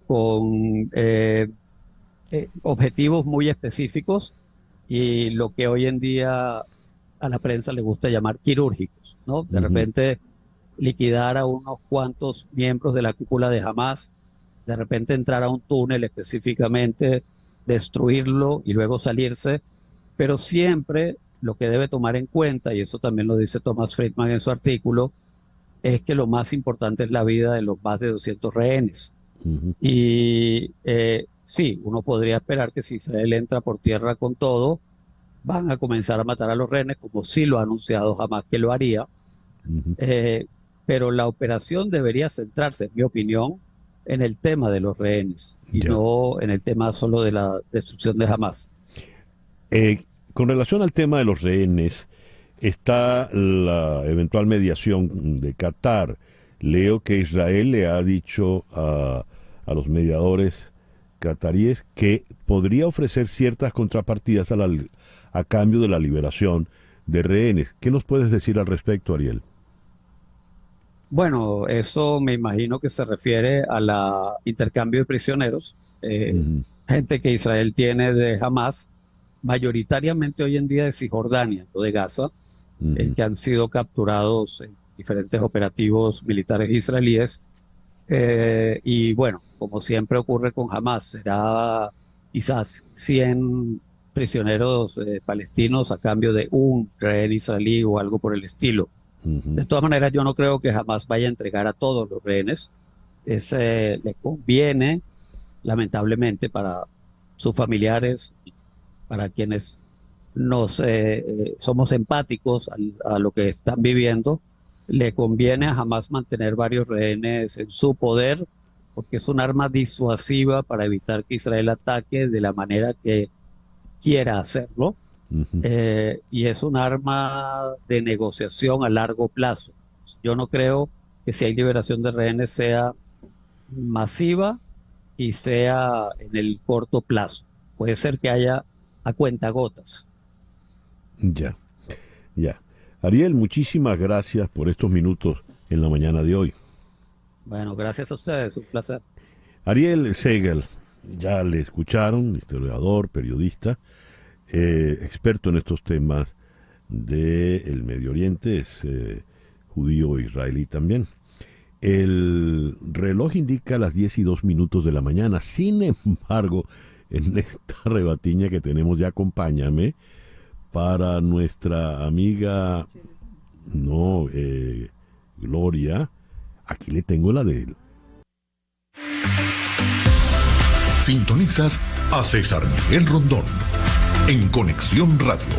con objetivos muy específicos, y lo que hoy en día a la prensa le gusta llamar quirúrgicos, ¿no? De repente liquidar a unos cuantos miembros de la cúpula de Hamas, de repente entrar a un túnel específicamente, destruirlo y luego salirse, pero siempre lo que debe tomar en cuenta, y eso también lo dice Thomas Friedman en su artículo, es que lo más importante es la vida de los más de 200 rehenes. Y sí, uno podría esperar que si Israel entra por tierra con todo, van a comenzar a matar a los rehenes, como sí lo ha anunciado Hamas que lo haría. Pero la operación debería centrarse, en mi opinión, en el tema de los rehenes y no en el tema solo de la destrucción de Hamas. Con relación al tema de los rehenes, está la eventual mediación de Qatar. Leo que Israel le ha dicho a los mediadores cataríes que podría ofrecer ciertas contrapartidas a cambio de la liberación de rehenes. ¿Qué nos puedes decir al respecto, Ariel? Bueno, eso me imagino que se refiere a la intercambio de prisioneros, gente que Israel tiene de Hamas, mayoritariamente hoy en día de Cisjordania, no de Gaza, que han sido capturados en diferentes operativos militares israelíes. Y bueno, como siempre ocurre con Hamas, será quizás 100 prisioneros palestinos a cambio de un rehén israelí o algo por el estilo. De todas maneras, yo no creo que Hamas vaya a entregar a todos los rehenes. Le conviene, lamentablemente, para sus familiares, para quienes somos empáticos a lo que están viviendo, le conviene a Hamas mantener varios rehenes en su poder, porque es un arma disuasiva para evitar que Israel ataque de la manera que quiera hacerlo. Y es un arma de negociación a largo plazo. Yo no creo que si hay liberación de rehenes sea masiva y sea en el corto plazo. Puede ser que haya a cuentagotas. Ya. Ariel, muchísimas gracias por estos minutos en la mañana de hoy. Bueno, gracias a ustedes, un placer. Ariel Segal, ya le escucharon, historiador, periodista, experto en estos temas del Medio Oriente, es judío israelí también. El reloj indica las 10:02 de la mañana. Sin embargo, en esta rebatiña que tenemos, ya acompáñame, para nuestra amiga Gloria, aquí le tengo la de él. Sintonizas a César Miguel Rondón en Conexión Radio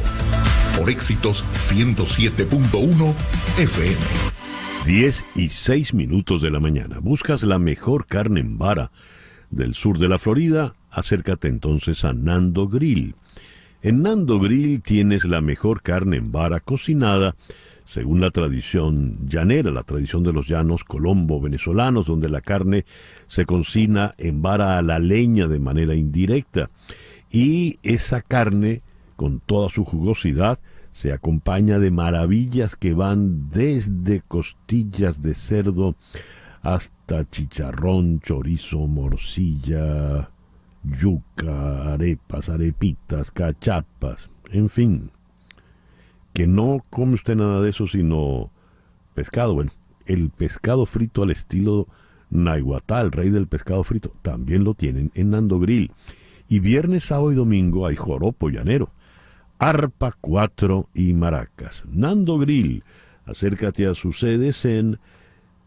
por Éxitos 107.1 FM. 10:06 de la mañana. ¿Buscas la mejor carne en vara del sur de la Florida? Acércate entonces a Nando Grill. En Nando Grill tienes la mejor carne en vara cocinada según la tradición llanera, la tradición de los llanos colombo venezolanos, donde la carne se cocina en vara a la leña de manera indirecta. Y esa carne, con toda su jugosidad, se acompaña de maravillas que van desde costillas de cerdo hasta chicharrón, chorizo, morcilla, yuca, arepas, arepitas, cachapas, en fin. Que no come usted nada de eso sino pescado. Bueno, el pescado frito al estilo Naiguatá, el rey del pescado frito, también lo tienen en Nando Grill. Y viernes, sábado y domingo hay joropo llanero, arpa, cuatro y maracas. Nando Grill, acércate a sus sedes en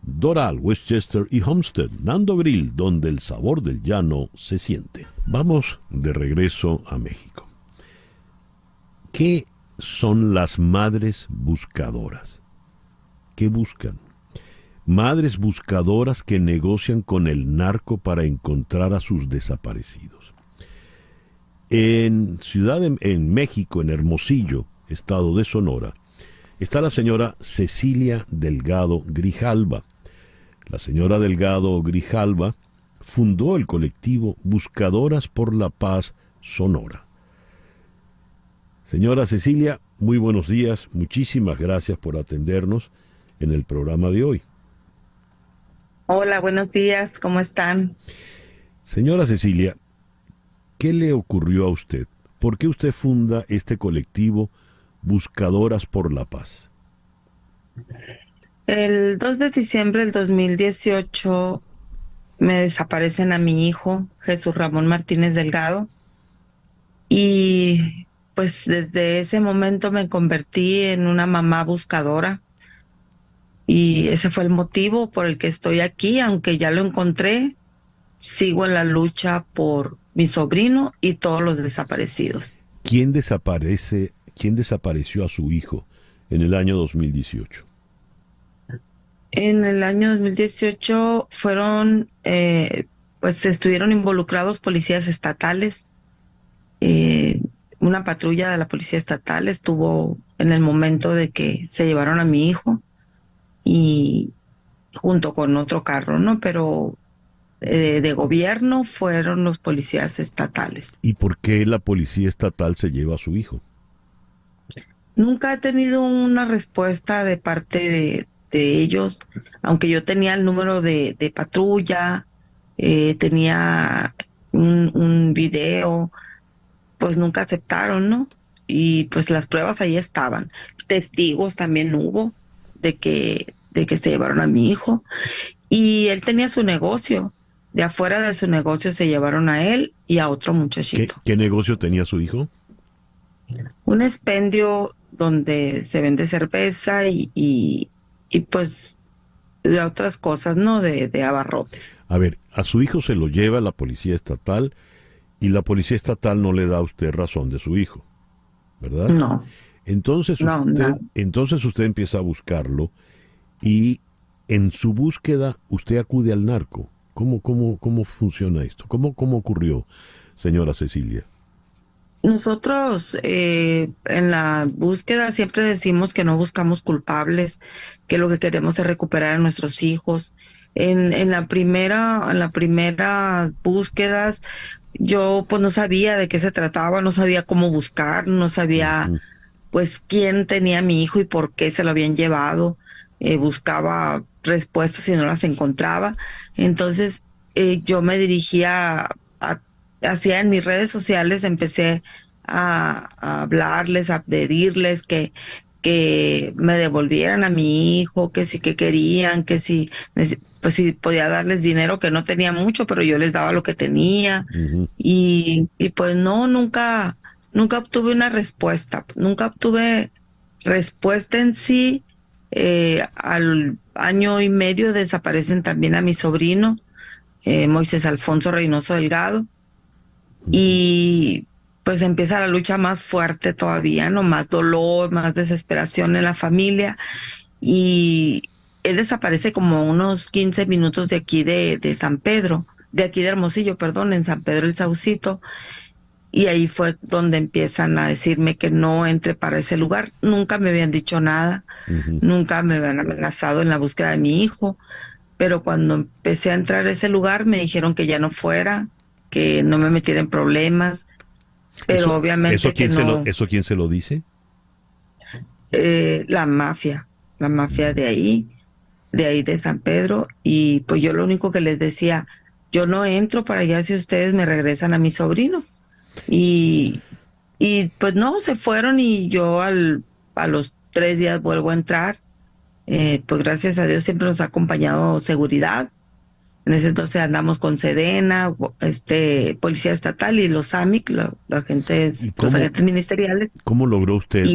Doral, Westchester y Homestead. Nando Grill, donde el sabor del llano se siente. Vamos de regreso a México. ¿Qué son las madres buscadoras? ¿Qué buscan? Madres buscadoras que negocian con el narco para encontrar a sus desaparecidos. En México, en Hermosillo, estado de Sonora, está la señora Cecilia Delgado Grijalva. La señora Delgado Grijalva fundó el colectivo Buscadoras por la Paz Sonora. Señora Cecilia, muy buenos días. Muchísimas gracias por atendernos en el programa de hoy. Hola, buenos días. ¿Cómo están? Señora Cecilia, ¿qué le ocurrió a usted? ¿Por qué usted funda este colectivo Buscadoras por la Paz? El 2 de diciembre del 2018 me desaparecen a mi hijo, Jesús Ramón Martínez Delgado, y pues desde ese momento me convertí en una mamá buscadora, y ese fue el motivo por el que estoy aquí. Aunque ya lo encontré, sigo en la lucha por mi sobrino y todos los desaparecidos. ¿Quién desapareció a su hijo en el año 2018? En el año 2018 pues estuvieron involucrados policías estatales. Una patrulla de la policía estatal estuvo en el momento de que se llevaron a mi hijo, y junto con otro carro, ¿no? Pero de gobierno fueron los policías estatales. ¿Y por qué la policía estatal se lleva a su hijo? Nunca he tenido una respuesta de parte de ellos, aunque yo tenía el número de patrulla, tenía un video, pues nunca aceptaron, ¿no? Y pues las pruebas ahí estaban. Testigos también hubo de que se llevaron a mi hijo, y él tenía su negocio. De afuera de su negocio se llevaron a él y a otro muchachito. ¿Qué negocio tenía su hijo? Un expendio donde se vende cerveza y pues de otras cosas, ¿no? De abarrotes. A ver, a su hijo se lo lleva la policía estatal y la policía estatal no le da a usted razón de su hijo, ¿verdad? No. Entonces usted empieza a buscarlo, y en su búsqueda usted acude al narco. ¿Cómo funciona esto? ¿Cómo ocurrió, señora Cecilia? Nosotros en la búsqueda siempre decimos que no buscamos culpables, que lo que queremos es recuperar a nuestros hijos. En las primeras búsquedas yo pues no sabía de qué se trataba, no sabía cómo buscar, no sabía pues quién tenía a mi hijo y por qué se lo habían llevado. Buscaba respuestas y no las encontraba. Entonces yo me dirigía hacia en mis redes sociales, empecé a hablarles, a pedirles que me devolvieran a mi hijo, que sí que querían, que sí, pues si podía darles dinero, que no tenía mucho, pero yo les daba lo que tenía. Y pues no, nunca obtuve una respuesta, nunca obtuve respuesta en sí. Al año y medio desaparecen también a mi sobrino, Moisés Alfonso Reynoso Delgado, y pues empieza la lucha más fuerte todavía, ¿no? Más dolor, más desesperación en la familia, y él desaparece como unos 15 minutos de aquí de San Pedro, de aquí de Hermosillo, perdón, en San Pedro el Saucito, y ahí fue donde empiezan a decirme que no entre para ese lugar. Nunca me habían dicho nada, nunca me habían amenazado en la búsqueda de mi hijo, pero cuando empecé a entrar a ese lugar me dijeron que ya no fuera, que no me metiera en problemas, pero obviamente ¿Eso quién se lo dice? La mafia de ahí. de ahí de San Pedro, y pues yo lo único que les decía, yo no entro para allá si ustedes me regresan a mi sobrino. Y pues no, se fueron y yo a los 3 días vuelvo a entrar. Pues gracias a Dios siempre nos ha acompañado seguridad. En ese entonces andamos con Sedena, Policía Estatal y los AMIC, los agentes ministeriales. ¿Cómo logró usted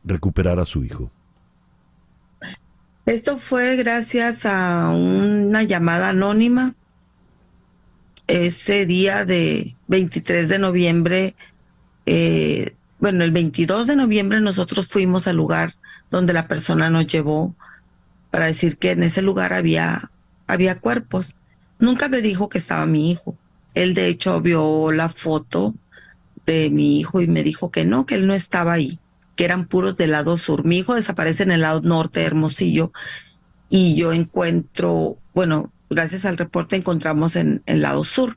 recuperar a su hijo? Esto fue gracias a una llamada anónima. Ese día de 23 de noviembre, el 22 de noviembre nosotros fuimos al lugar donde la persona nos llevó para decir que en ese lugar había cuerpos. Nunca me dijo que estaba mi hijo. Él de hecho vio la foto de mi hijo y me dijo que no, que él no estaba ahí, que eran puros del lado sur. Mi hijo desaparece en el lado norte de Hermosillo y yo encuentro, gracias al reporte encontramos en el lado sur.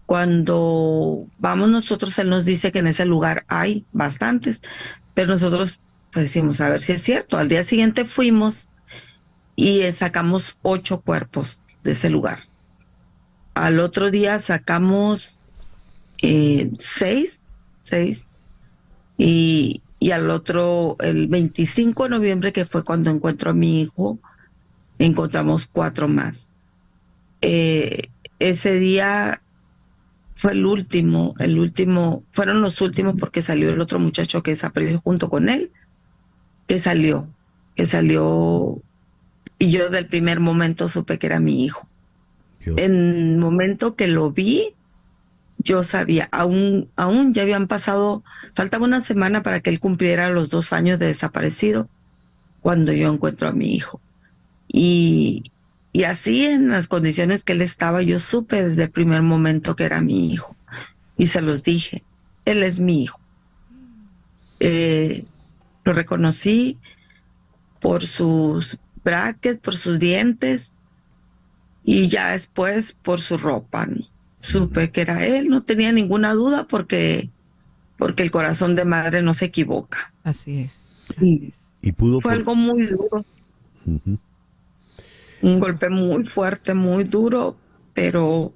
Cuando vamos nosotros, él nos dice que en ese lugar hay bastantes, pero nosotros pues decimos, a ver si es cierto. Al día siguiente fuimos y sacamos 8 cuerpos de ese lugar. Al otro día sacamos 6 y al otro, el 25 de noviembre, que fue cuando encuentro a mi hijo, encontramos 4 más. Ese día fue el último, fueron los últimos porque salió el otro muchacho que desapareció junto con él, que salió, y yo del primer momento supe que era mi hijo. En el momento que lo vi, yo sabía, aún ya habían pasado, faltaba una semana para que él cumpliera los 2 años de desaparecido, cuando yo encuentro a mi hijo. Y así, en las condiciones que él estaba, yo supe desde el primer momento que era mi hijo. Y se los dije, él es mi hijo. Lo reconocí por sus brackets, por sus dientes, y ya después por su ropa, ¿no? Supe que era él, no tenía ninguna duda porque el corazón de madre no se equivoca. Así es. Y fue algo muy duro. Un golpe muy fuerte, muy duro, pero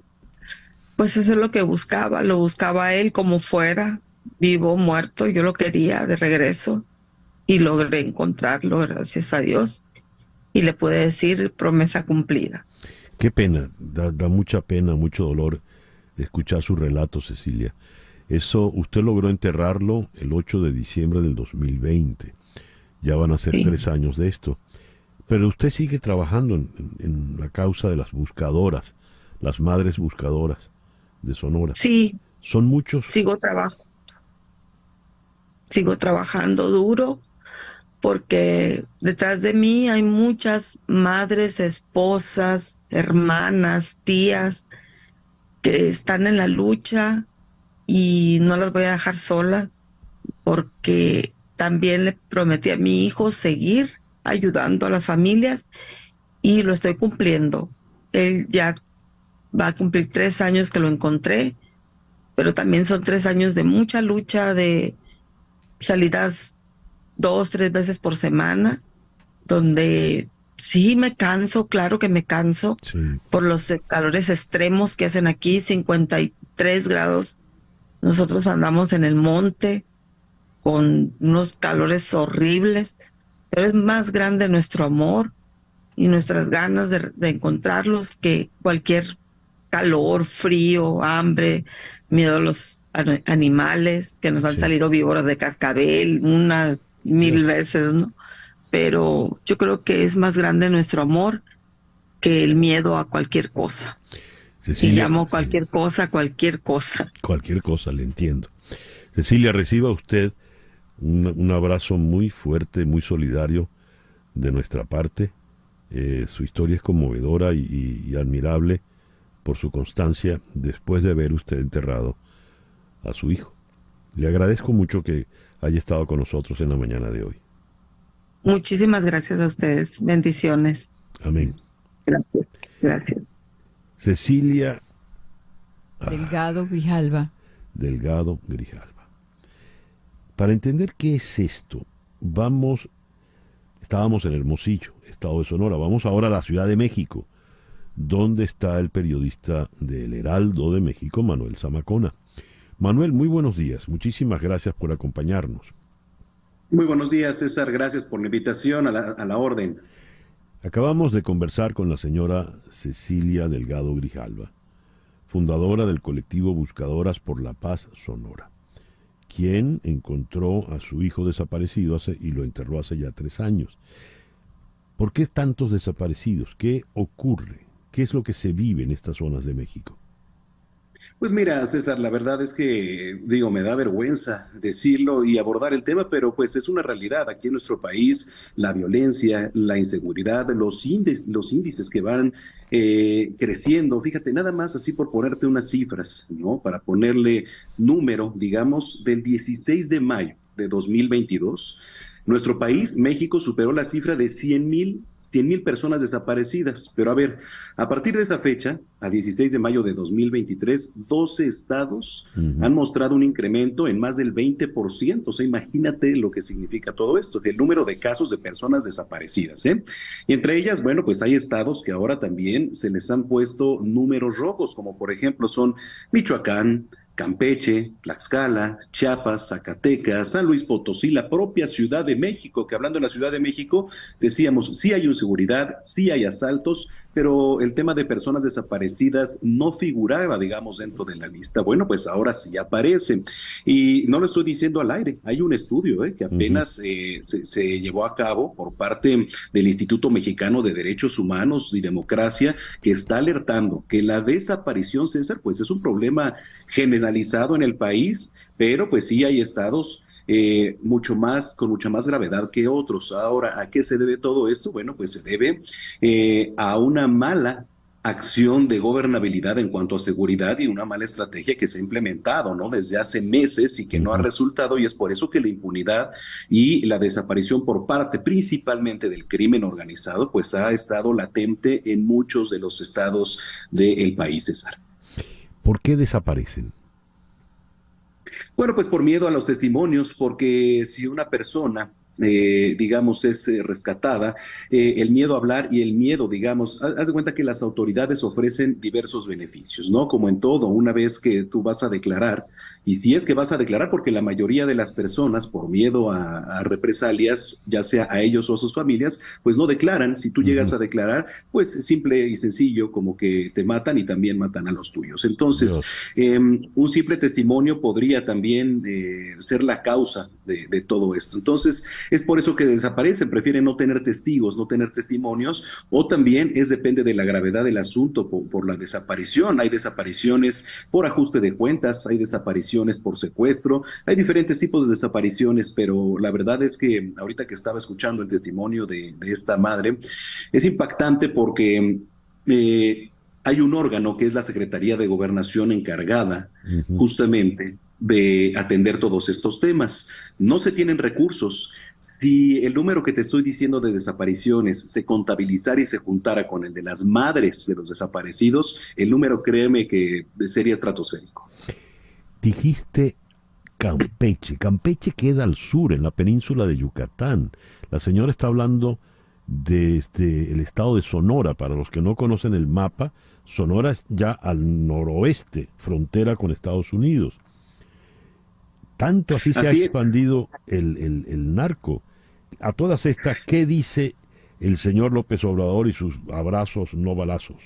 pues eso es lo que buscaba. Lo buscaba él como fuera, vivo, muerto. Yo lo quería de regreso y logré encontrarlo, gracias a Dios. Y le pude decir, promesa cumplida. Qué pena, da mucha pena, mucho dolor escuchar su relato, Cecilia. Eso, usted logró enterrarlo el 8 de diciembre del 2020. Ya van a ser 3 años de esto. Pero usted sigue trabajando en la causa de las buscadoras, las madres buscadoras de Sonora. Sí. ¿Son muchos? Sigo trabajando duro porque detrás de mí hay muchas madres, esposas, hermanas, tías que están en la lucha y no las voy a dejar solas porque también le prometí a mi hijo seguir ayudando a las familias y lo estoy cumpliendo. Él ya va a cumplir 3 años que lo encontré, pero también son 3 años de mucha lucha, de salidas 2, 3 veces por semana, donde sí me canso, claro que me canso, por los calores extremos que hacen aquí, 53 grados. Nosotros andamos en el monte con unos calores horribles, pero es más grande nuestro amor y nuestras ganas de encontrarlos que cualquier calor, frío, hambre, miedo a los animales que nos han salido víboras de cascabel 1000 veces, ¿no? Pero yo creo que es más grande nuestro amor que el miedo a cualquier cosa. Cecilia, y llamo cualquier cosa. Cualquier cosa, le entiendo. Cecilia, reciba usted un abrazo muy fuerte, muy solidario de nuestra parte. Su historia es conmovedora y admirable por su constancia después de ver usted enterrado a su hijo. Le agradezco mucho que haya estado con nosotros en la mañana de hoy. Muchísimas gracias a ustedes. Bendiciones. Amén. Gracias. Cecilia Delgado Grijalva. Delgado Grijalva. Para entender qué es esto, vamos Estábamos en Hermosillo, estado de Sonora. Vamos ahora a la Ciudad de México, donde está el periodista del Heraldo de México, Manuel Zamacona. Manuel, muy buenos días. Muchísimas gracias por acompañarnos. Muy buenos días, César. Gracias por la invitación, a la orden. Acabamos de conversar con la señora Cecilia Delgado Grijalva, fundadora del colectivo Buscadoras por la Paz Sonora, quien encontró a su hijo desaparecido y lo enterró hace ya 3 años. ¿Por qué tantos desaparecidos? ¿Qué ocurre? ¿Qué es lo que se vive en estas zonas de México? Pues mira, César, la verdad es que, me da vergüenza decirlo y abordar el tema, pero pues es una realidad. Aquí en nuestro país, la violencia, la inseguridad, los índices que van creciendo, fíjate, nada más así por ponerte unas cifras, ¿no? Para ponerle número, digamos, del 16 de mayo de 2022, nuestro país, México, superó la cifra de 100,000 personas desaparecidas. Pero a ver, a partir de esa fecha, a 16 de mayo de 2023, 12 estados han mostrado un incremento en más del 20%. O sea, imagínate lo que significa todo esto, el número de casos de personas desaparecidas, ¿eh? Y entre ellas, bueno, pues hay estados que ahora también se les han puesto números rojos, como por ejemplo son Michoacán, Campeche, Tlaxcala, Chiapas, Zacatecas, San Luis Potosí, la propia Ciudad de México, que hablando de la Ciudad de México, decíamos, sí hay inseguridad, sí hay asaltos, pero el tema de personas desaparecidas no figuraba, digamos, dentro de la lista. Bueno, pues ahora sí aparece. Y no lo estoy diciendo al aire, hay un estudio que apenas se llevó a cabo por parte del Instituto Mexicano de Derechos Humanos y Democracia, que está alertando que la desaparición, César, pues es un problema generalizado en el país, pero pues sí hay estados con mucha más gravedad que otros. Ahora, ¿a qué se debe todo esto? Bueno, pues se debe a una mala acción de gobernabilidad en cuanto a seguridad y una mala estrategia que se ha implementado, ¿no? Desde hace meses y que no ha resultado, y es por eso que la impunidad y la desaparición por parte principalmente del crimen organizado, pues ha estado latente en muchos de los estados del país, César. ¿Por qué desaparecen? Bueno, pues por miedo a los testimonios, porque si una persona, digamos, es rescatada, el miedo a hablar y el miedo, digamos, haz de cuenta que las autoridades ofrecen diversos beneficios, ¿no? Como en todo, una vez que tú vas a declarar, y si es que vas a declarar, porque la mayoría de las personas, por miedo a represalias, ya sea a ellos o a sus familias, pues no declaran. Si tú llegas a declarar, pues simple y sencillo, como que te matan y también matan a los tuyos. Entonces, un simple testimonio podría también ser la causa de todo esto. Entonces, es por eso que desaparecen, prefieren no tener testigos, no tener testimonios, o también depende de la gravedad del asunto por la desaparición. Hay desapariciones por ajuste de cuentas, hay desapariciones por secuestro, hay diferentes tipos de desapariciones, pero la verdad es que ahorita que estaba escuchando el testimonio de esta madre, es impactante porque hay un órgano que es la Secretaría de Gobernación encargada justamente de atender todos estos temas. No se tienen recursos. Si el número que te estoy diciendo de desapariciones se contabilizara y se juntara con el de las madres de los desaparecidos, el número, créeme, que sería estratosférico. Dijiste Campeche. Campeche queda al sur, en la península de Yucatán. La señora está hablando desde el estado de Sonora. Para los que no conocen el mapa, Sonora es ya al noroeste, frontera con Estados Unidos. Tanto así se ha expandido el narco. A todas estas, ¿qué dice el señor López Obrador y sus abrazos no balazos?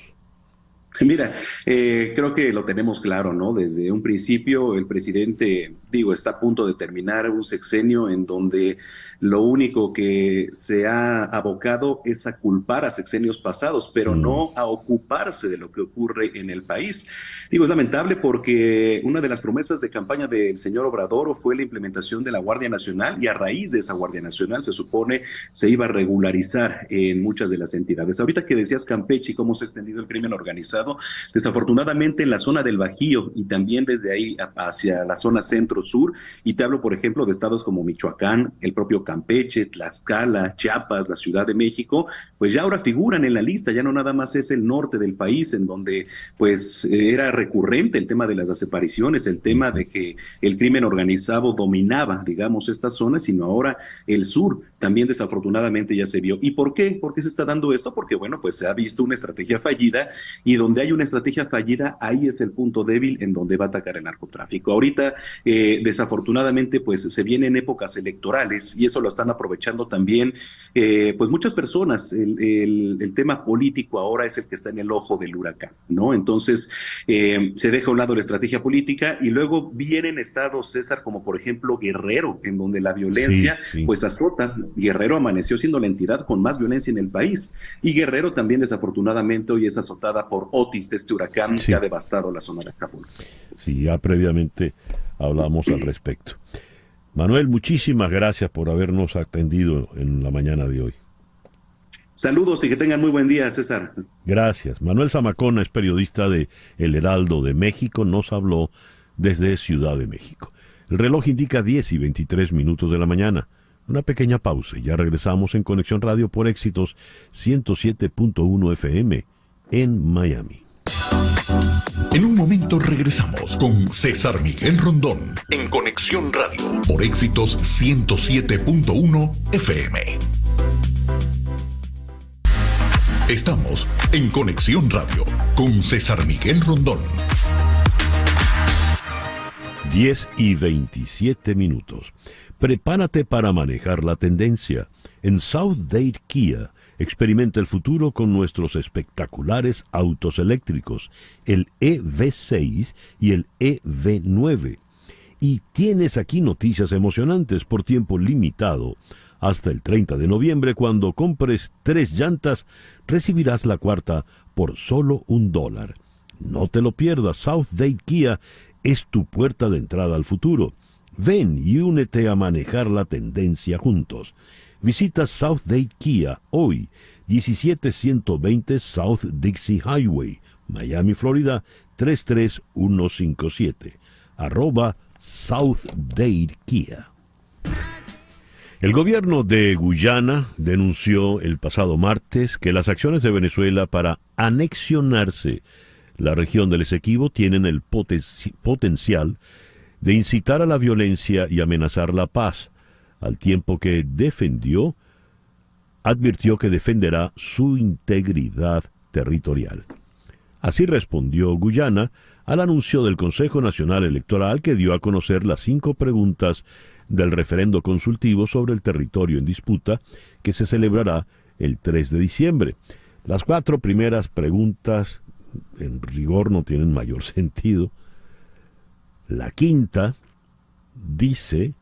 Mira, creo que lo tenemos claro, ¿no? Desde un principio el presidente, está a punto de terminar un sexenio en donde lo único que se ha abocado es a culpar a sexenios pasados, pero no a ocuparse de lo que ocurre en el país. Es lamentable porque una de las promesas de campaña del señor Obrador fue la implementación de la Guardia Nacional, y a raíz de esa Guardia Nacional se supone se iba a regularizar en muchas de las entidades. Ahorita que decías Campeche y cómo se ha extendido el crimen organizado, desafortunadamente en la zona del Bajío y también desde ahí hacia la zona centro-sur, y te hablo por ejemplo de estados como Michoacán, el propio Campeche, Tlaxcala, Chiapas, la Ciudad de México, pues ya ahora figuran en la lista. Ya no nada más es el norte del país en donde pues era recurrente el tema de las desapariciones, el tema de que el crimen organizado dominaba, digamos, estas zonas, sino ahora el sur también desafortunadamente ya se vio. ¿Y por qué? ¿Por qué se está dando esto? Porque, bueno, pues se ha visto una estrategia fallida, y donde hay una estrategia fallida, ahí es el punto débil en donde va a atacar el narcotráfico. Ahorita, desafortunadamente, pues se vienen épocas electorales, y eso lo están aprovechando también, pues muchas personas. El tema político ahora es el que está en el ojo del huracán, ¿no? Entonces, se deja a un lado la estrategia política, y luego vienen estados, César, como por ejemplo Guerrero, en donde la violencia pues azota. Guerrero amaneció siendo la entidad con más violencia en el país, y Guerrero también desafortunadamente hoy es azotada por Otis, este huracán que ha devastado la zona de Acapulco. Sí, ya previamente hablamos al respecto. Manuel, muchísimas gracias por habernos atendido en la mañana de hoy. Saludos y que tengan muy buen día, César. Gracias. Manuel Zamacona es periodista de El Heraldo de México, nos habló desde Ciudad de México. El reloj indica 10:23 de la mañana. Una pequeña pausa y ya regresamos en Conexión Radio por Éxitos 107.1 FM en Miami. En un momento regresamos con César Miguel Rondón en Conexión Radio por Éxitos 107.1 FM. Estamos en Conexión Radio con César Miguel Rondón. 10:27. Prepárate para manejar la tendencia. En South Dade Kia, experimenta el futuro con nuestros espectaculares autos eléctricos, el EV6 y el EV9. Y tienes aquí noticias emocionantes por tiempo limitado. Hasta el 30 de noviembre, cuando compres 3 llantas, recibirás la cuarta por solo $1. No te lo pierdas, South Dade Kia es tu puerta de entrada al futuro. Ven y únete a manejar la tendencia juntos. Visita South Dade Kia hoy, 17120 South Dixie Highway, Miami, Florida, 33157. @South Dade Kia. El gobierno de Guyana denunció el pasado martes que las acciones de Venezuela para anexionarse la región del Esequibo tienen el potencial de incitar a la violencia y amenazar la paz, al tiempo que advirtió que defenderá su integridad territorial. Así respondió Guyana al anuncio del Consejo Nacional Electoral, que dio a conocer las 5 preguntas del referendo consultivo sobre el territorio en disputa, que se celebrará el 3 de diciembre. Las 4 primeras preguntas, en rigor, no tienen mayor sentido. La quinta dice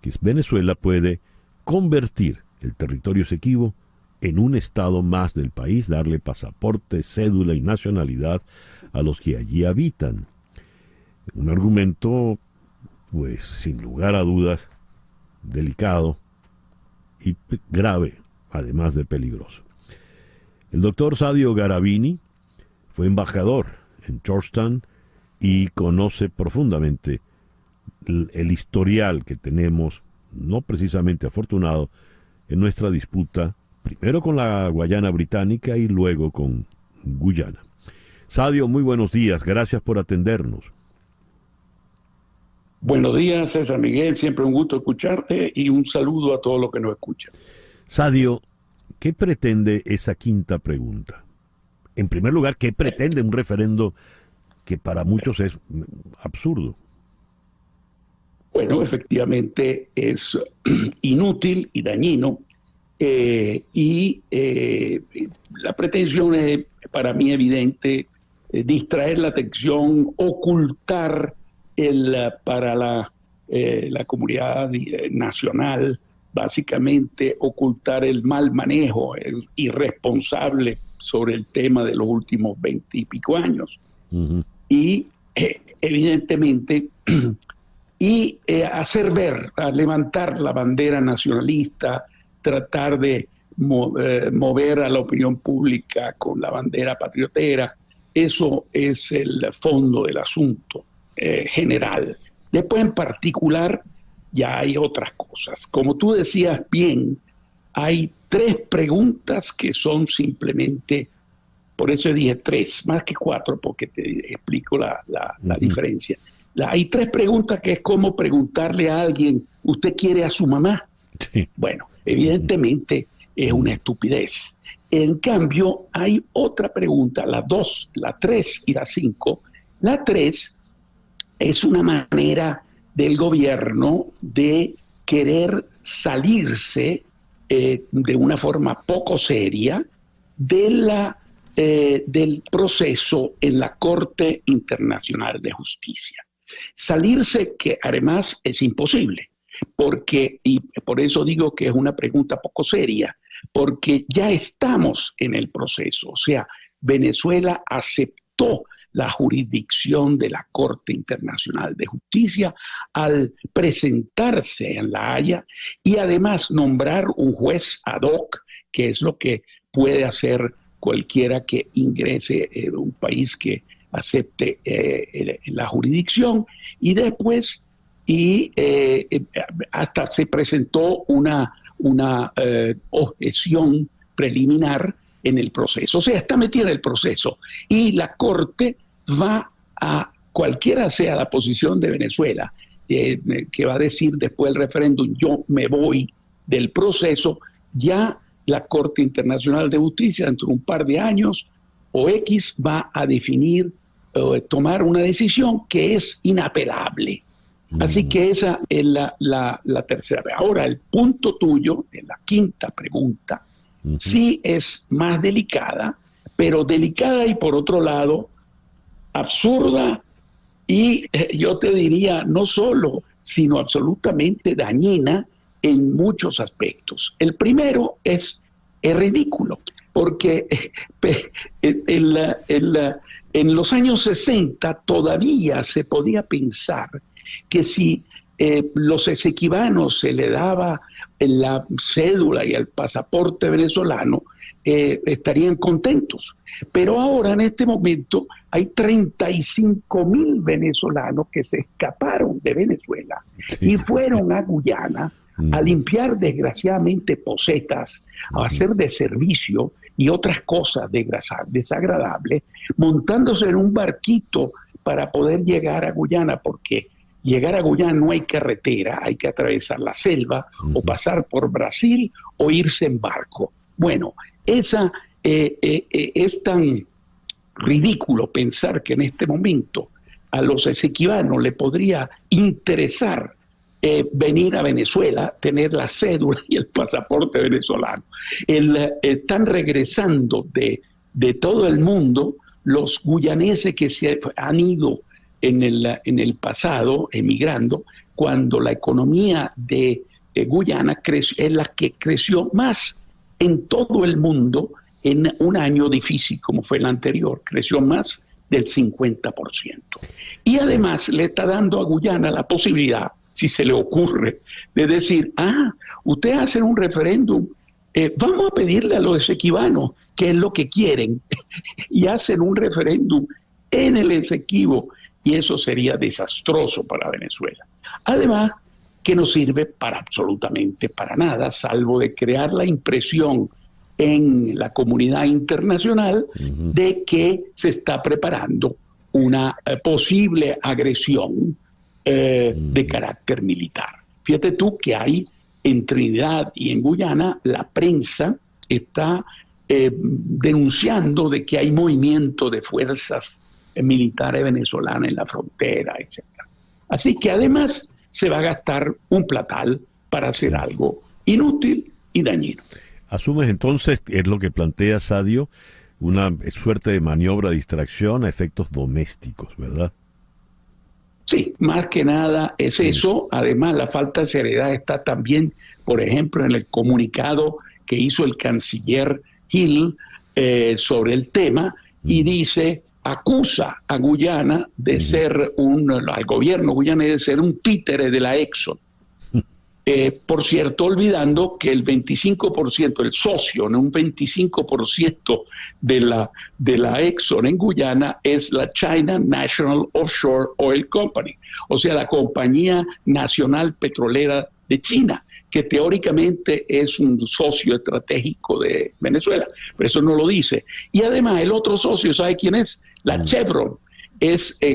que Venezuela puede convertir el territorio Esequibo en un estado más del país, darle pasaporte, cédula y nacionalidad a los que allí habitan. Un argumento, pues, sin lugar a dudas, delicado y grave, además de peligroso. El doctor Sadio Garavini fue embajador en Georgetown y conoce profundamente el historial que tenemos, no precisamente afortunado, en nuestra disputa, primero con la Guayana Británica y luego con Guyana. Sadio, muy buenos días, gracias por atendernos. Buenos días, César Miguel, siempre un gusto escucharte y un saludo a todos los que nos escuchan. Sadio, ¿qué pretende esa quinta pregunta? En primer lugar, ¿qué pretende un referendo que para muchos es absurdo? Bueno, efectivamente es inútil y dañino, y la pretensión es para mí evidente, distraer la atención, ocultar para la comunidad nacional, básicamente ocultar el mal manejo, el irresponsable sobre el tema de los últimos 20 y pico años. Uh-huh. Y evidentemente hacer ver, a levantar la bandera nacionalista, tratar de mover a la opinión pública con la bandera patriotera. Eso es el fondo del asunto general. Después, en particular, ya hay otras cosas. Como tú decías bien, hay 3 preguntas que son simplemente, por eso dije 3, más que 4, porque te explico la diferencia. Hay 3 preguntas que es como preguntarle a alguien, ¿usted quiere a su mamá? Sí. Bueno, Evidentemente es una estupidez. En cambio, hay otra pregunta, la 2, la 3 y la 5. La 3 es una manera del gobierno de querer salirse de una forma poco seria del proceso en la Corte Internacional de Justicia. Salirse, que además es imposible, y por eso digo que es una pregunta poco seria, porque ya estamos en el proceso. O sea, Venezuela aceptó la jurisdicción de la Corte Internacional de Justicia al presentarse en La Haya y además nombrar un juez ad hoc, que es lo que puede hacer cualquiera que ingrese en un país que acepte la jurisdicción, y después hasta se presentó una objeción preliminar en el proceso. O sea, está metida en el proceso y la Corte va a, cualquiera sea la posición de Venezuela, que va a decir después del referéndum, yo me voy del proceso, ya la Corte Internacional de Justicia dentro de un par de años o X va a definir, tomar una decisión que es inapelable. Así que esa es la tercera. Ahora, el punto tuyo, de la quinta pregunta, sí es más delicada, pero delicada y por otro lado absurda y yo te diría no solo, sino absolutamente dañina en muchos aspectos. El primero es ridículo, porque en los años 60 todavía se podía pensar que si los esequibanos se le daba la cédula y el pasaporte venezolano, estarían contentos. Pero ahora, en este momento, hay 35.000 venezolanos que se escaparon de Venezuela y fueron a Guyana a limpiar, desgraciadamente, posetas, a hacer de servicio y otras cosas desagradables, montándose en un barquito para poder llegar a Guyana, porque llegar a Guyana no hay carretera, hay que atravesar la selva o pasar por Brasil o irse en barco. Bueno, es tan ridículo pensar que en este momento a los esequibanos le podría interesar venir a Venezuela, tener la cédula y el pasaporte venezolano. Están regresando de todo el mundo los guyaneses que se han ido en el pasado, emigrando, cuando la economía de Guyana es la que creció más en todo el mundo en un año difícil como fue el anterior, creció más del 50%. Y además le está dando a Guyana la posibilidad, si se le ocurre, de decir, ustedes hacen un referéndum, vamos a pedirle a los esequibanos qué es lo que quieren, y hacen un referéndum en el Esequibo, y eso sería desastroso para Venezuela. Además, que no sirve para absolutamente para nada, salvo de crear la impresión en la comunidad internacional de que se está preparando una posible agresión de carácter militar. Fíjate tú que hay en Trinidad y en Guyana, la prensa está denunciando de que hay movimiento de fuerzas militares venezolanas en la frontera, etc. Así que además se va a gastar un platal para hacer algo inútil y dañino. Asumes entonces, es lo que plantea Sadio, una suerte de maniobra de distracción a efectos domésticos, ¿verdad? Sí, más que nada es eso. Además, la falta de seriedad está también, por ejemplo, en el comunicado que hizo el canciller Hill sobre el tema, y dice, acusa a Guyana de ser al gobierno guyanés de ser un títere de la Exxon. Por cierto, olvidando que el 25%, el socio, ¿no? Un 25% de la Exxon en Guyana es la China National Offshore Oil Company, o sea, la compañía nacional petrolera de China, que teóricamente es un socio estratégico de Venezuela, pero eso no lo dice. Y además el otro socio, ¿sabe quién es? La Chevron.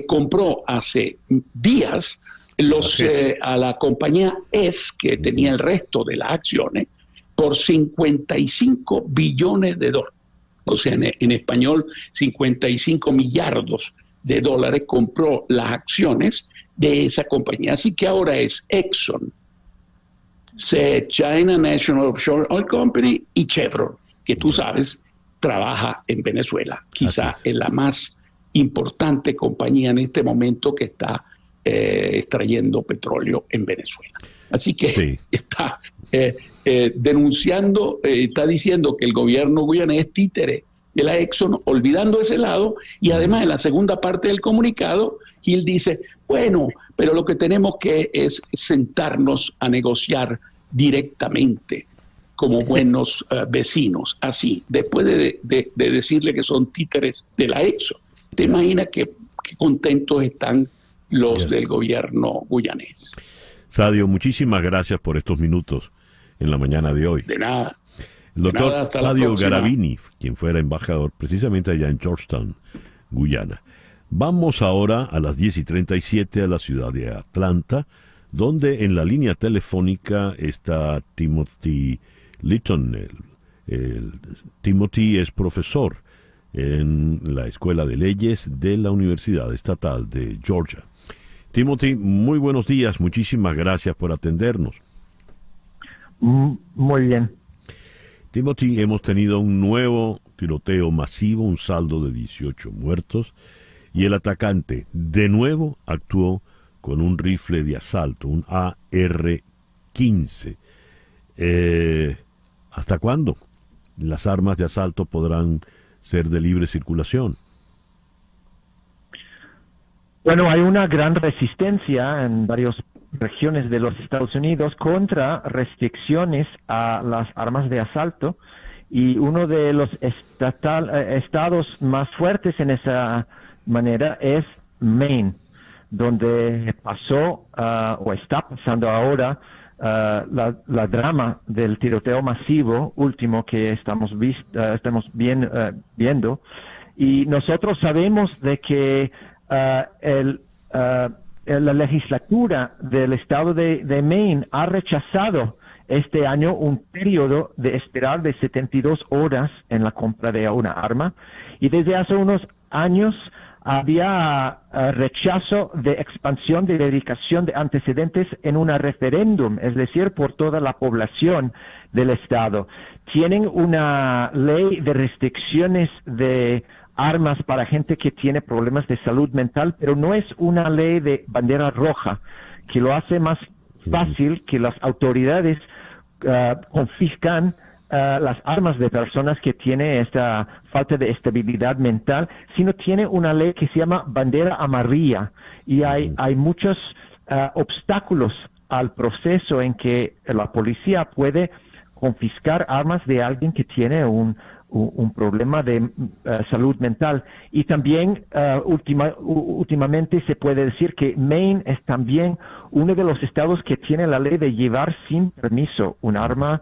Compró hace días a la compañía que tenía el resto de las acciones, por 55 billones de dólares. O sea, en español, 55 millardos de dólares compró las acciones de esa compañía. Así que ahora es Exxon, China National Offshore Oil Company y Chevron, que tú sabes, trabaja en Venezuela. Quizá es la más importante compañía en este momento que está extrayendo petróleo en Venezuela. Así que está denunciando, está diciendo que el gobierno guyanés es títere de la Exxon, olvidando ese lado, y además en la segunda parte del comunicado, Gil dice, bueno, pero lo que tenemos que es sentarnos a negociar directamente como buenos vecinos, así, después de decirle que son títeres de la Exxon. ¿Te imaginas qué contentos están los del gobierno guyanés? Sadio, muchísimas gracias por estos minutos en la mañana de hoy. De nada. El doctor Sadio Garavini, quien fuera embajador precisamente allá en Georgetown, Guyana. Vamos ahora a las 10:37 a la ciudad de Atlanta, donde en la línea telefónica está Timothy Litton. Timothy es profesor en la Escuela de Leyes de la Universidad Estatal de Georgia. Timothy, muy buenos días, muchísimas gracias por atendernos. Muy bien. Timothy, hemos tenido un nuevo tiroteo masivo, un saldo de 18 muertos, y el atacante de nuevo actuó con un rifle de asalto, un AR-15. ¿Hasta cuándo las armas de asalto podrán ser de libre circulación? Bueno, hay una gran resistencia en varias regiones de los Estados Unidos contra restricciones a las armas de asalto, y uno de los estados más fuertes en esa manera es Maine, donde pasó o está pasando ahora la drama del tiroteo masivo último que estamos viendo, y nosotros sabemos de que la legislatura del estado de Maine ha rechazado este año un periodo de esperar de 72 horas en la compra de una arma, y desde hace unos años había rechazo de expansión de verificación de antecedentes en un referéndum, es decir, por toda la población del estado. Tienen una ley de restricciones de armas para gente que tiene problemas de salud mental, pero no es una ley de bandera roja, que lo hace más fácil que las autoridades confiscan las armas de personas que tienen esta falta de estabilidad mental, sino tiene una ley que se llama bandera amarilla, y hay muchos obstáculos al proceso en que la policía puede confiscar armas de alguien que tiene un problema de salud mental. Y también últimamente se puede decir que Maine es también uno de los estados que tiene la ley de llevar sin permiso un arma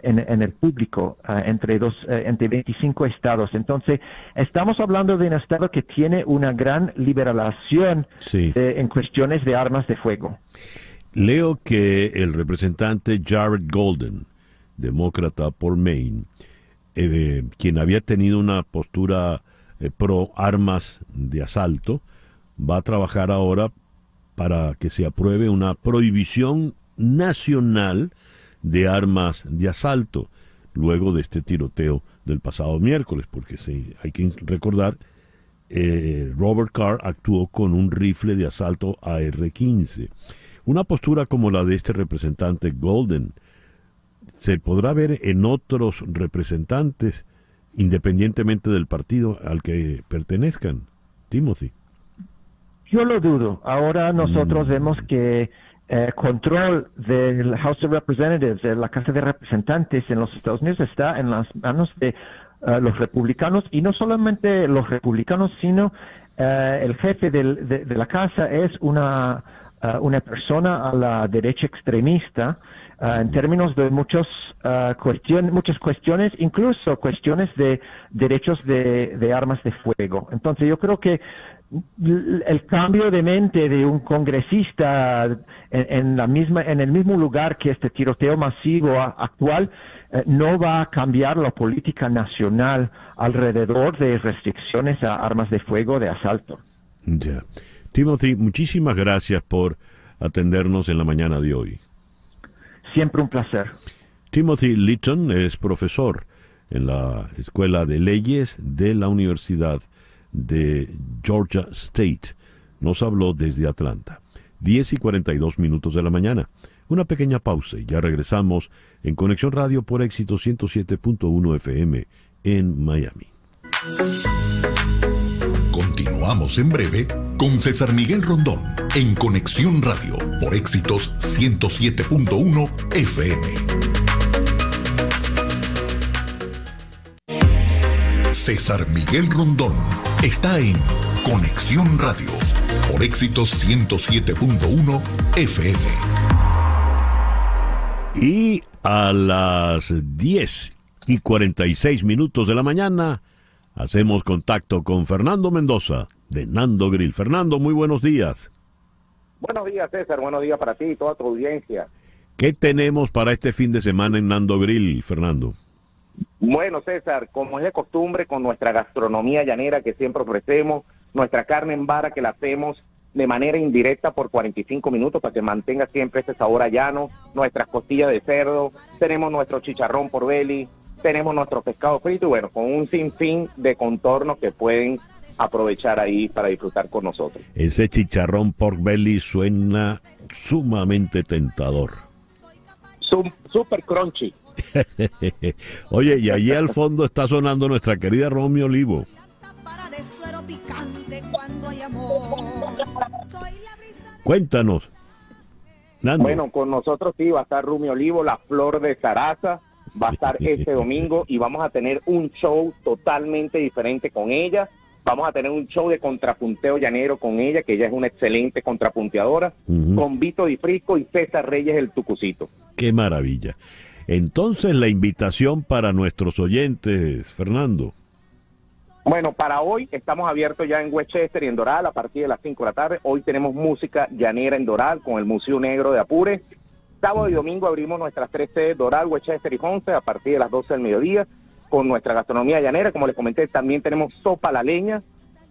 en el público, entre 25 estados. Entonces, estamos hablando de un estado que tiene una gran liberación en cuestiones de armas de fuego. Leo que el representante Jared Golden, demócrata por Maine, quien había tenido una postura pro armas de asalto, va a trabajar ahora para que se apruebe una prohibición nacional de armas de asalto, luego de este tiroteo del pasado miércoles, porque hay que recordar, Robert Carr actuó con un rifle de asalto AR-15. Una postura como la de este representante Golden se podrá ver en otros representantes, independientemente del partido al que pertenezcan. Timothy. Yo lo dudo. Ahora nosotros vemos que control del House of Representatives, de la Casa de Representantes en los Estados Unidos, está en las manos de los republicanos, y no solamente los republicanos, sino el jefe de la Casa es una persona a la derecha extremista, en términos de muchas cuestiones, incluso cuestiones de derechos de armas de fuego. Entonces yo creo que el cambio de mente de un congresista en el mismo lugar que este tiroteo masivo actual no va a cambiar la política nacional alrededor de restricciones a armas de fuego de asalto. Ya. Timothy, muchísimas gracias por atendernos en la mañana de hoy. Siempre un placer. Timothy Litton es profesor en la Escuela de Leyes de la Universidad de Georgia State. Nos habló desde Atlanta. 10:42 de la mañana. Una pequeña pausa y ya regresamos en Conexión Radio por Éxito 107.1 FM en Miami. Continuamos en breve con César Miguel Rondón en Conexión Radio por Éxitos 107.1 FM. César Miguel Rondón está en Conexión Radio por Éxitos 107.1 FM. Y a las 10:46 de la mañana hacemos contacto con Fernando Mendoza de Nando Grill. Fernando, muy buenos días. Buenos días, César. Buenos días para ti y toda tu audiencia. ¿Qué tenemos para este fin de semana en Nando Grill, Fernando? Bueno, César, como es de costumbre, con nuestra gastronomía llanera que siempre ofrecemos, nuestra carne en vara que la hacemos de manera indirecta por 45 minutos para que mantenga siempre ese sabor a llano, nuestras costillas de cerdo, tenemos nuestro chicharrón por belly, tenemos nuestro pescado frito y bueno, con un sinfín de contornos que pueden aprovechar ahí para disfrutar con nosotros. Ese chicharrón pork belly suena sumamente tentador. Super crunchy. Oye, y allí al fondo está sonando nuestra querida Romy Olivo. Cuéntanos, Nando. Bueno, con nosotros sí va a estar Romy Olivo, la flor de Zaraza, va a estar este domingo y vamos a tener un show totalmente diferente con ella. Vamos a tener un show de contrapunteo llanero con ella, que ella es una excelente contrapunteadora, con Vito Di Frisco y César Reyes el Tucucito. ¡Qué maravilla! Entonces, la invitación para nuestros oyentes, Fernando. Bueno, para hoy estamos abiertos ya en Westchester y en Doral a partir de las 5 de la tarde. Hoy tenemos música llanera en Doral con el Museo Negro de Apure. Sábado y domingo abrimos nuestras 3 sedes, Doral, Westchester y Ponce, a partir de las 12 del mediodía, con nuestra gastronomía llanera. Como les comenté, también tenemos sopa a la leña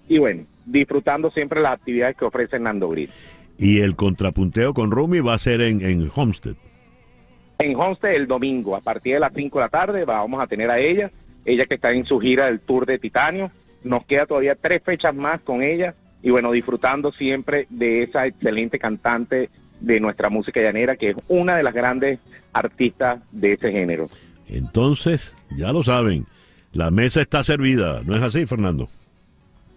y bueno, disfrutando siempre las actividades que ofrece Nando Grill. Y el contrapunteo con Romy va a ser en Homestead. En Homestead el domingo, a partir de las 5 de la tarde, vamos a tener a ella que está en su gira del Tour de Titanio. Nos queda todavía 3 fechas más con ella y bueno, disfrutando siempre de esa excelente cantante de nuestra música llanera, que es una de las grandes artistas de ese género. Entonces, ya lo saben, la mesa está servida, ¿no es así, Fernando?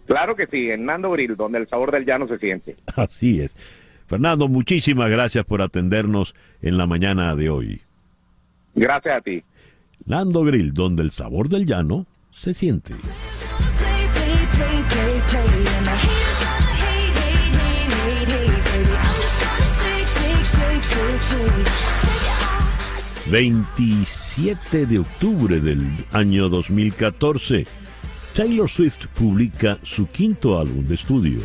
Claro que sí, en Nando Grill, donde el sabor del llano se siente. Así es. Fernando, muchísimas gracias por atendernos en la mañana de hoy. Gracias a ti. Nando Grill, donde el sabor del llano se siente. ...27 de octubre del año 2014... Taylor Swift publica su quinto álbum de estudio...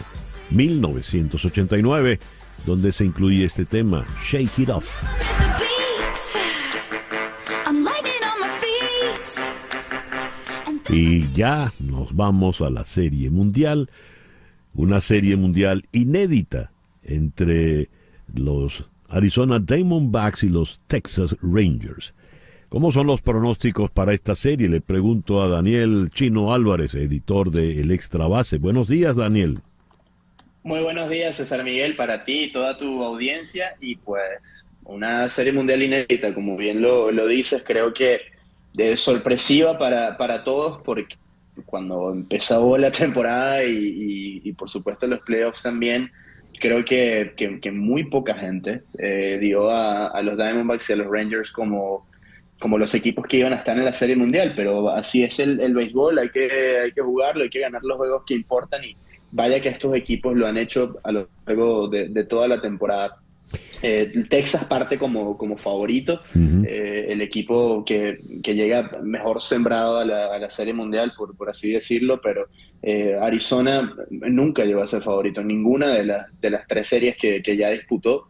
1989... donde se incluye este tema, Shake It Off. Y ya nos vamos a la Serie Mundial, una Serie Mundial inédita entre los Arizona Diamondbacks y los Texas Rangers. ¿Cómo son los pronósticos para esta serie? Le pregunto a Daniel Chino Álvarez, editor de El Extra Base. Buenos días, Daniel. Muy buenos días, César Miguel, para ti y toda tu audiencia. Y pues una Serie Mundial inédita, como bien lo dices, creo que sorpresiva para todos, porque cuando empezó la temporada y por supuesto los playoffs también, creo que muy poca gente dio a los Diamondbacks y a los Rangers como los equipos que iban a estar en la Serie Mundial, pero así es el béisbol, hay que jugarlo, hay que ganar los juegos que importan y vaya que estos equipos lo han hecho a lo largo de toda la temporada. Texas parte como favorito, el equipo que llega mejor sembrado a la Serie Mundial, por así decirlo, pero Arizona nunca llegó a ser favorito en ninguna de las 3 series que ya disputó.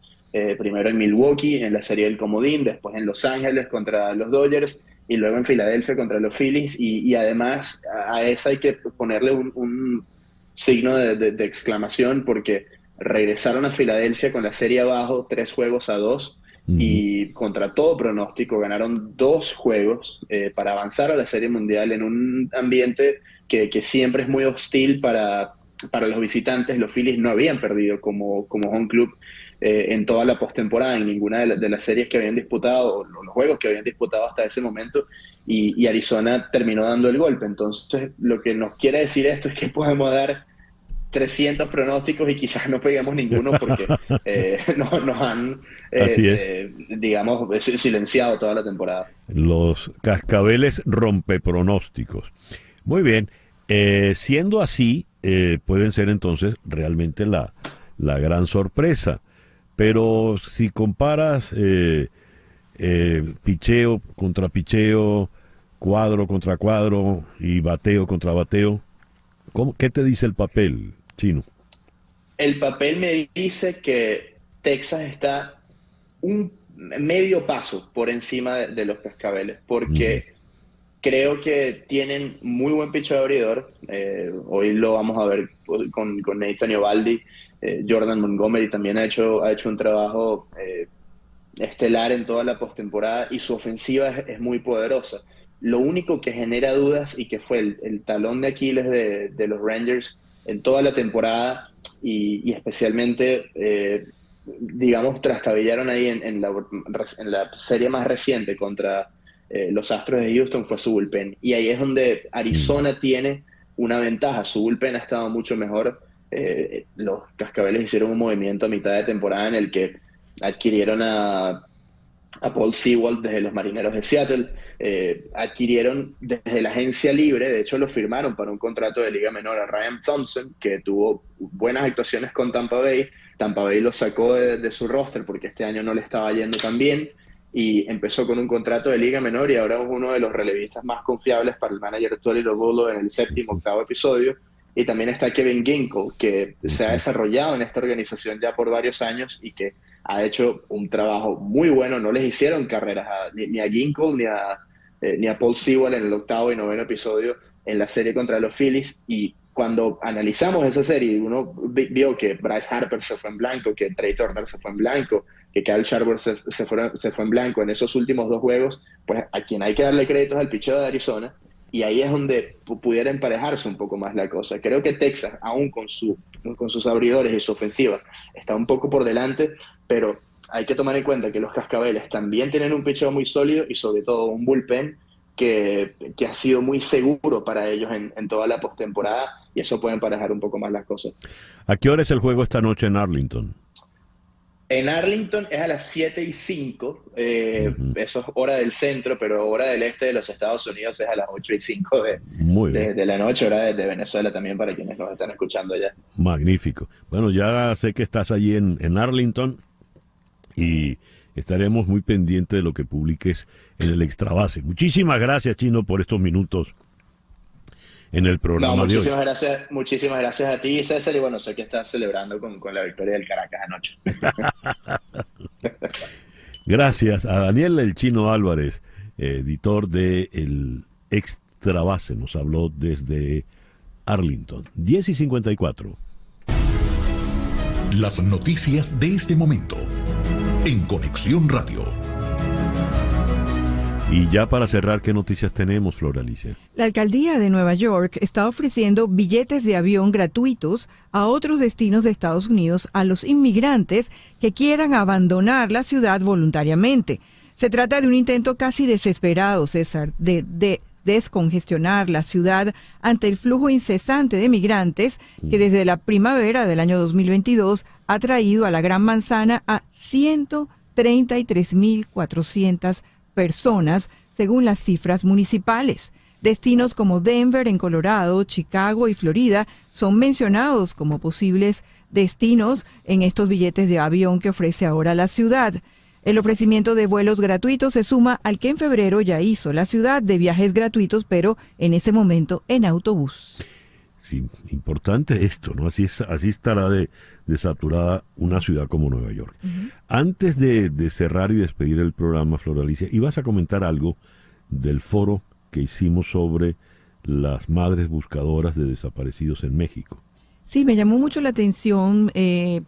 Primero en Milwaukee, en la serie del comodín, después en Los Ángeles contra los Dodgers y luego en Filadelfia contra los Phillies, y además a esa hay que ponerle un signo de exclamación, porque regresaron a Filadelfia con la serie abajo 3-2 y contra todo pronóstico ganaron 2 juegos para avanzar a la Serie Mundial en un ambiente que siempre es muy hostil para los visitantes. Los Phillies no habían perdido como home club en toda la postemporada, en ninguna de las series que habían disputado, o los juegos que habían disputado hasta ese momento, y Arizona terminó dando el golpe. Entonces, lo que nos quiere decir esto es que podemos dar 300 pronósticos y quizás no peguemos ninguno porque nos han, digamos, silenciado toda la temporada. Los cascabeles rompepronósticos. Muy bien. Siendo así, pueden ser entonces realmente la gran sorpresa. Pero si comparas picheo contra picheo, cuadro contra cuadro y bateo contra bateo, ¿qué te dice el papel, Chino? El papel me dice que Texas está un medio paso por encima de los cascabeles, porque creo que tienen muy buen picheo abridor. Hoy lo vamos a ver con Nathan Eovaldi. Jordan Montgomery también ha hecho un trabajo estelar en toda la postemporada, y su ofensiva es muy poderosa. Lo único que genera dudas, y que fue el talón de Aquiles de los Rangers en toda la temporada, y especialmente, digamos, trastabillaron ahí en la serie más reciente contra los Astros de Houston, fue su bullpen. Y ahí es donde Arizona tiene una ventaja. Su bullpen ha estado mucho mejor. Los cascabeles hicieron un movimiento a mitad de temporada en el que adquirieron a Paul Sewald desde los Marineros de Seattle, adquirieron desde la agencia libre, de hecho lo firmaron para un contrato de liga menor, a Ryan Thompson, que tuvo buenas actuaciones con Tampa Bay. Tampa Bay lo sacó de su roster porque este año no le estaba yendo tan bien, y empezó con un contrato de liga menor, y ahora es uno de los relevistas más confiables para el manager Tony Robolo en el 7º, 8º episodio. Y también está Kevin Ginkel, que se ha desarrollado en esta organización ya por varios años y que ha hecho un trabajo muy bueno. No les hicieron carreras ni a Ginkel ni a Paul Sewald en el 8º y 9º episodio en la serie contra los Phillies. Y cuando analizamos esa serie, uno vio que Bryce Harper se fue en blanco, que Trey Turner se fue en blanco, que Kyle Schwarber se fue en blanco en esos últimos 2 juegos. Pues a quien hay que darle créditos al picheo de Arizona, y ahí es donde pudiera emparejarse un poco más la cosa. Creo que Texas, aún con sus abridores y su ofensiva, está un poco por delante, pero hay que tomar en cuenta que los cascabeles también tienen un picheo muy sólido, y sobre todo un bullpen que ha sido muy seguro para ellos en toda la postemporada, y eso puede emparejar un poco más las cosas. ¿A qué hora es el juego esta noche en Arlington? En Arlington es a las 7:05, eso es hora del centro, pero hora del este de los Estados Unidos es a las 8:05 de la noche, hora de Venezuela también, para quienes nos están escuchando allá. Magnífico. Bueno, ya sé que estás allí en Arlington, y estaremos muy pendientes de lo que publiques en el Extrabase. Muchísimas gracias, Chino, por estos minutos en el programa de hoy. Muchísimas gracias a ti, César, y bueno, sé que estás celebrando con la victoria del Caracas anoche. Gracias a Daniel El Chino Álvarez, editor de El Extrabase, nos habló desde Arlington. 10:54. Las noticias de este momento en Conexión Radio. Y ya para cerrar, ¿qué noticias tenemos, Flor Alicia? La alcaldía de Nueva York está ofreciendo billetes de avión gratuitos a otros destinos de Estados Unidos a los inmigrantes que quieran abandonar la ciudad voluntariamente. Se trata de un intento casi desesperado, César, de descongestionar la ciudad ante el flujo incesante de migrantes que desde la primavera del año 2022 ha traído a la Gran Manzana a 133.400 personas, según las cifras municipales. Destinos como Denver en Colorado, Chicago y Florida son mencionados como posibles destinos en estos billetes de avión que ofrece ahora la ciudad. El ofrecimiento de vuelos gratuitos se suma al que en febrero ya hizo la ciudad de viajes gratuitos, pero en ese momento en autobús. Sí, importante esto, ¿no? Así estará de saturada una ciudad como Nueva York. Antes de cerrar y despedir el programa, Flor Alicia, ibas a comentar algo del foro que hicimos sobre las madres buscadoras de desaparecidos en México. Sí, me llamó mucho la atención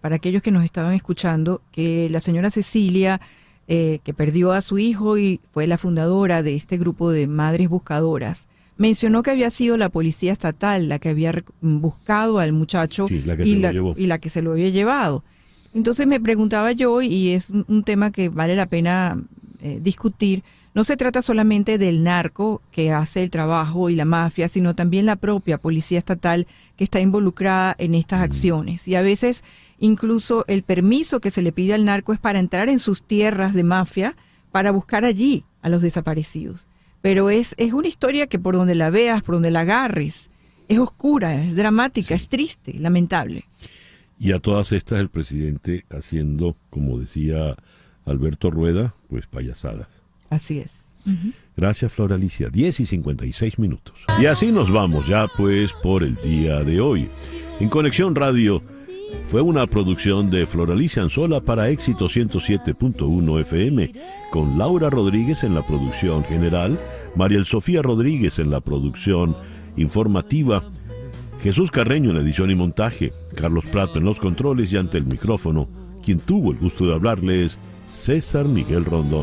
para aquellos que nos estaban escuchando que la señora Cecilia, que perdió a su hijo y fue la fundadora de este grupo de madres buscadoras, mencionó que había sido la policía estatal la que había buscado al muchacho y la que se lo había llevado. Entonces me preguntaba yo, y es un tema que vale la pena discutir, no se trata solamente del narco que hace el trabajo y la mafia, sino también la propia policía estatal que está involucrada en estas acciones. Y a veces incluso el permiso que se le pide al narco es para entrar en sus tierras de mafia para buscar allí a los desaparecidos. Pero es una historia que por donde la veas, por donde la agarres, es oscura, es dramática, es triste, lamentable. Y a todas estas el presidente haciendo, como decía Alberto Rueda, pues payasadas. Así es. Gracias, Flor Alicia. 10:56. Y así nos vamos ya pues por el día de hoy. En Conexión Radio fue una producción de Flor Alicia Anzola para Éxito 107.1 FM, con Laura Rodríguez en la producción general, Mariel Sofía Rodríguez en la producción informativa, Jesús Carreño en la edición y montaje, Carlos Prato en los controles y ante el micrófono, quien tuvo el gusto de hablarles, César Miguel Rondón.